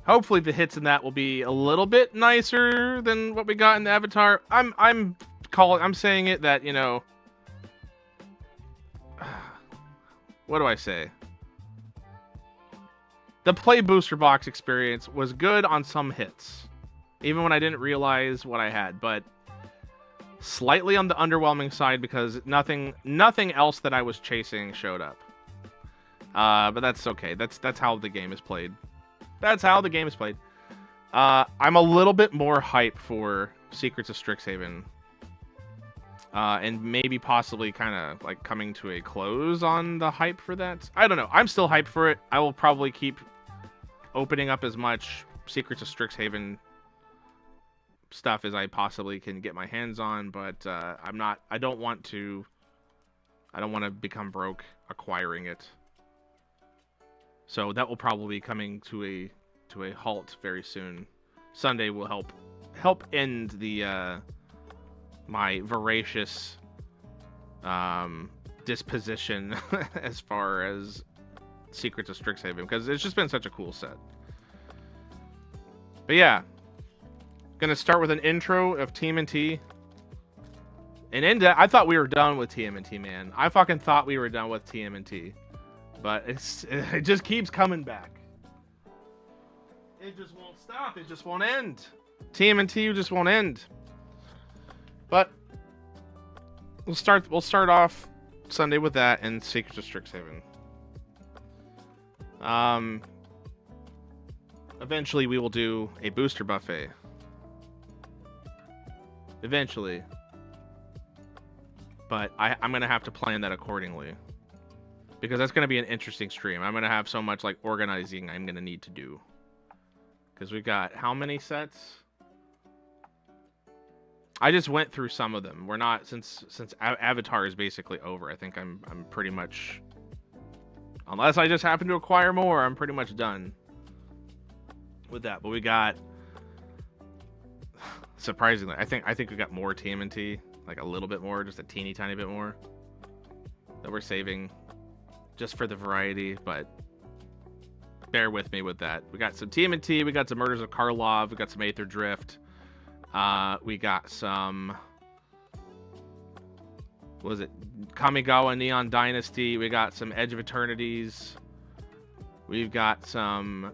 the hits in that will be a little bit nicer than what we got in the Avatar. I'm saying it that, you know, what do I say? The play booster box experience was good on some hits, even when I didn't realize what I had, but slightly on the underwhelming side because nothing else that I was chasing showed up. But that's okay. That's how the game is played. That's how the game is played. I'm a little bit more hype for Secrets of Strixhaven. And maybe possibly kind of like coming to a close on the hype for that. I don't know. I'm still hyped for it. I will probably keep opening up as much Secrets of Strixhaven stuff as I possibly can get my hands on, but I don't want to become broke acquiring it. So that will probably be coming to a halt very soon. Sunday will help end the my voracious disposition as far as Secrets of Strixhaven, because it's just been such a cool set. But yeah, gonna start with an intro of TMNT. And I thought we were done with TMNT, man. I fucking thought we were done with TMNT. But it just keeps coming back. It just won't stop. It just won't end. TMNT just won't end. But we'll start off Sunday with that and Secrets of Strixhaven. Eventually we will do a booster buffet. Eventually. But I'm going to have to plan that accordingly. Because that's going to be an interesting stream. I'm going to have so much like organizing I'm going to need to do. Because we've got how many sets? I just went through some of them. We're not, since Avatar is basically over, I think I'm pretty much, unless I just happen to acquire more, I'm pretty much done with that. But we got, surprisingly, I think we got more TMNT, like a little bit more, just a teeny tiny bit more that we're saving just for the variety, but bear with me with that. We got some TMNT, we got some Murders of Karlov, we got some Aether Drift, we got some, what was it, Kamigawa Neon Dynasty, we got some Edge of Eternities, we've got some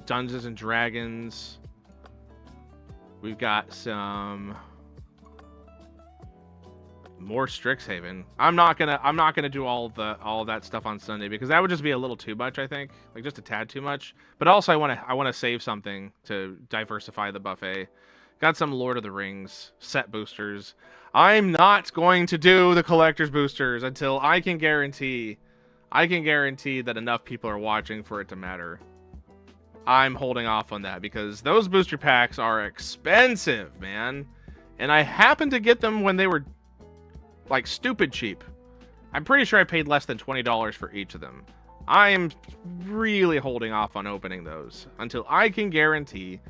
Dungeons and Dragons, we've got some more Strixhaven. I'm not gonna do all of that stuff on Sunday because that would just be a little too much, I think. Like just a tad too much. But also I wanna save something to diversify the buffet. Got some Lord of the Rings set boosters. I'm not going to do the collector's boosters until I can guarantee that enough people are watching for it to matter. I'm holding off on that because those booster packs are expensive, man. And I happened to get them when they were like stupid cheap. I'm pretty sure I paid less than $20 for each of them. I am really holding off on opening those until I can guarantee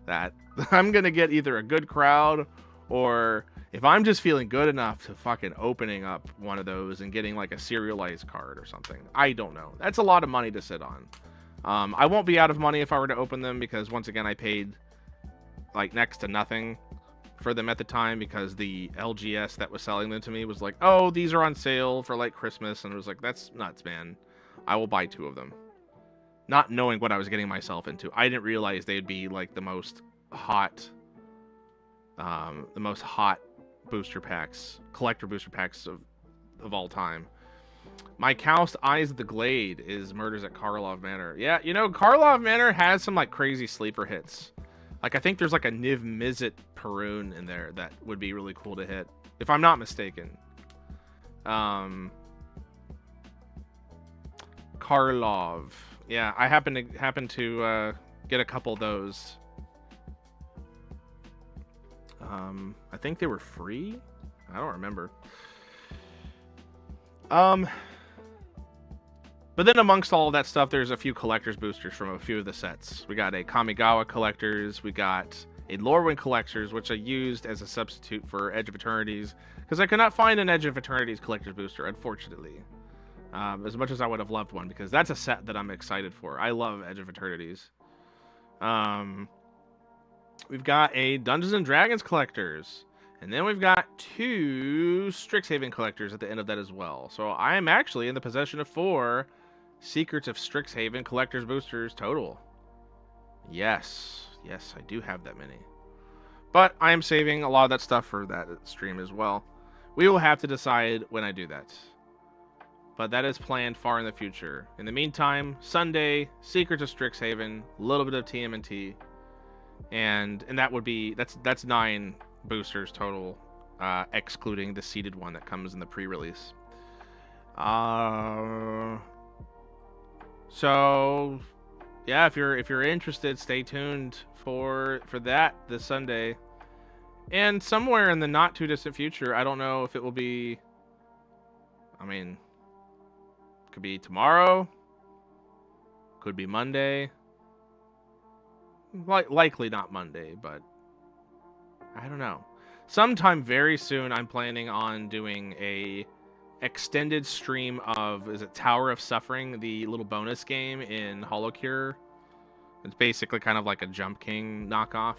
that I'm gonna get either a good crowd, or if I'm just feeling good enough to fucking opening up one of those and getting like a serialized card or something. I don't know. That's a lot of money to sit on. I won't be out of money if I were to open them because once again I paid like next to nothing for them at the time because the LGS that was selling them to me was like, oh, these are on sale for like Christmas, and it was like, that's nuts, man. I will buy 2 of them. Not knowing what I was getting myself into. I didn't realize they'd be like the most hot booster packs, collector booster packs of all time. My Cowst Eyes of the Glade is Murders at Karlov Manor. Yeah, you know, Karlov Manor has some like crazy sleeper hits. Like, I think there's like a Niv Mizzet Perun in there that would be really cool to hit, if I'm not mistaken. Karlov. Yeah, I happen to get a couple of those. I think they were free? I don't remember. But then amongst all of that stuff, there's a few collector's boosters from a few of the sets. We got a Kamigawa collectors, we got a Lorwyn collectors, which I used as a substitute for Edge of Eternities, because I could not find an Edge of Eternities collector's booster, unfortunately. As much as I would have loved one, because that's a set that I'm excited for. I love Edge of Eternities. We've got a Dungeons and Dragons collectors. And then we've got 2 Strixhaven collectors at the end of that as well. So I am actually in the possession of 4 Secrets of Strixhaven collectors boosters total. Yes, I do have that many. But I am saving a lot of that stuff for that stream as well. We will have to decide when I do that. But that is planned far in the future. In the meantime, Sunday, Secrets of Strixhaven, a little bit of TMNT. And that would be, that's 9 boosters total, excluding the seeded one that comes in the pre-release. So yeah, if you're interested, stay tuned for that this Sunday. And somewhere in the not too distant future, I don't know if it will be, I mean, could be tomorrow. Could be Monday. Likely not Monday, but I don't know. Sometime very soon, I'm planning on doing a extended stream of, is it Tower of Suffering, the little bonus game in HoloCure. It's basically kind of like a Jump King knockoff.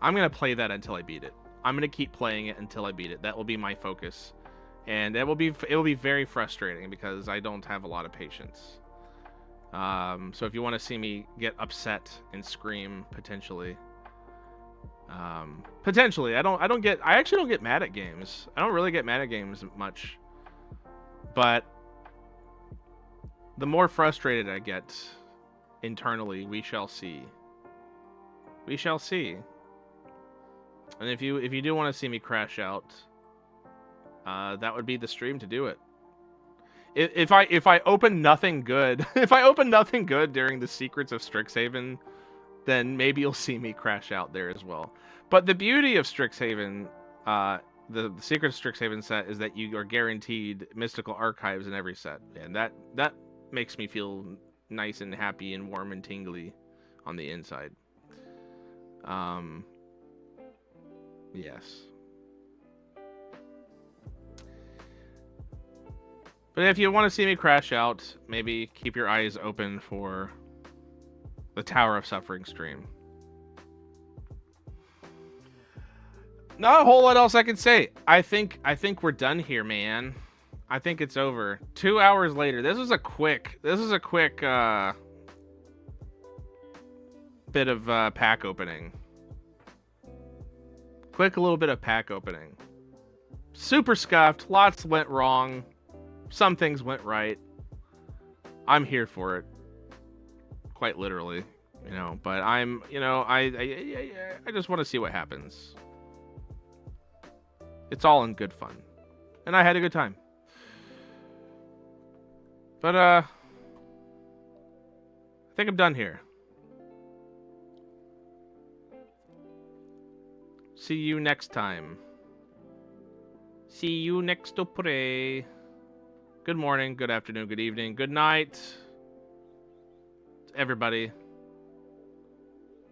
I'm going to play that until I beat it. I'm going to keep playing it until I beat it. That will be my focus. And it will be very frustrating because I don't have a lot of patience. So if you want to see me get upset and scream, potentially, I actually don't get mad at games. I don't really get mad at games much, but the more frustrated I get internally, we shall see. We shall see. And if you do want to see me crash out, that would be the stream to do it. If I open nothing good, if I open nothing good during the Secrets of Strixhaven, then maybe you'll see me crash out there as well. But the beauty of Strixhaven, the Secrets of Strixhaven set, is that you are guaranteed mystical archives in every set, and that makes me feel nice and happy and warm and tingly on the inside. Yes. But if you want to see me crash out, maybe keep your eyes open for the Tower of Suffering stream. Not a whole lot else I can say. I think we're done here, man. I think it's over. 2 hours later. This is a quick bit of pack opening. Quick little bit of pack opening. Super scuffed. Lots went wrong. Some things went right. I'm here for it. Quite literally, you know, but I'm, you know, I just want to see what happens. It's all in good fun. And I had a good time. But I think I'm done here. See you next time. See you next to pray. Good morning, good afternoon, good evening, good night, everybody.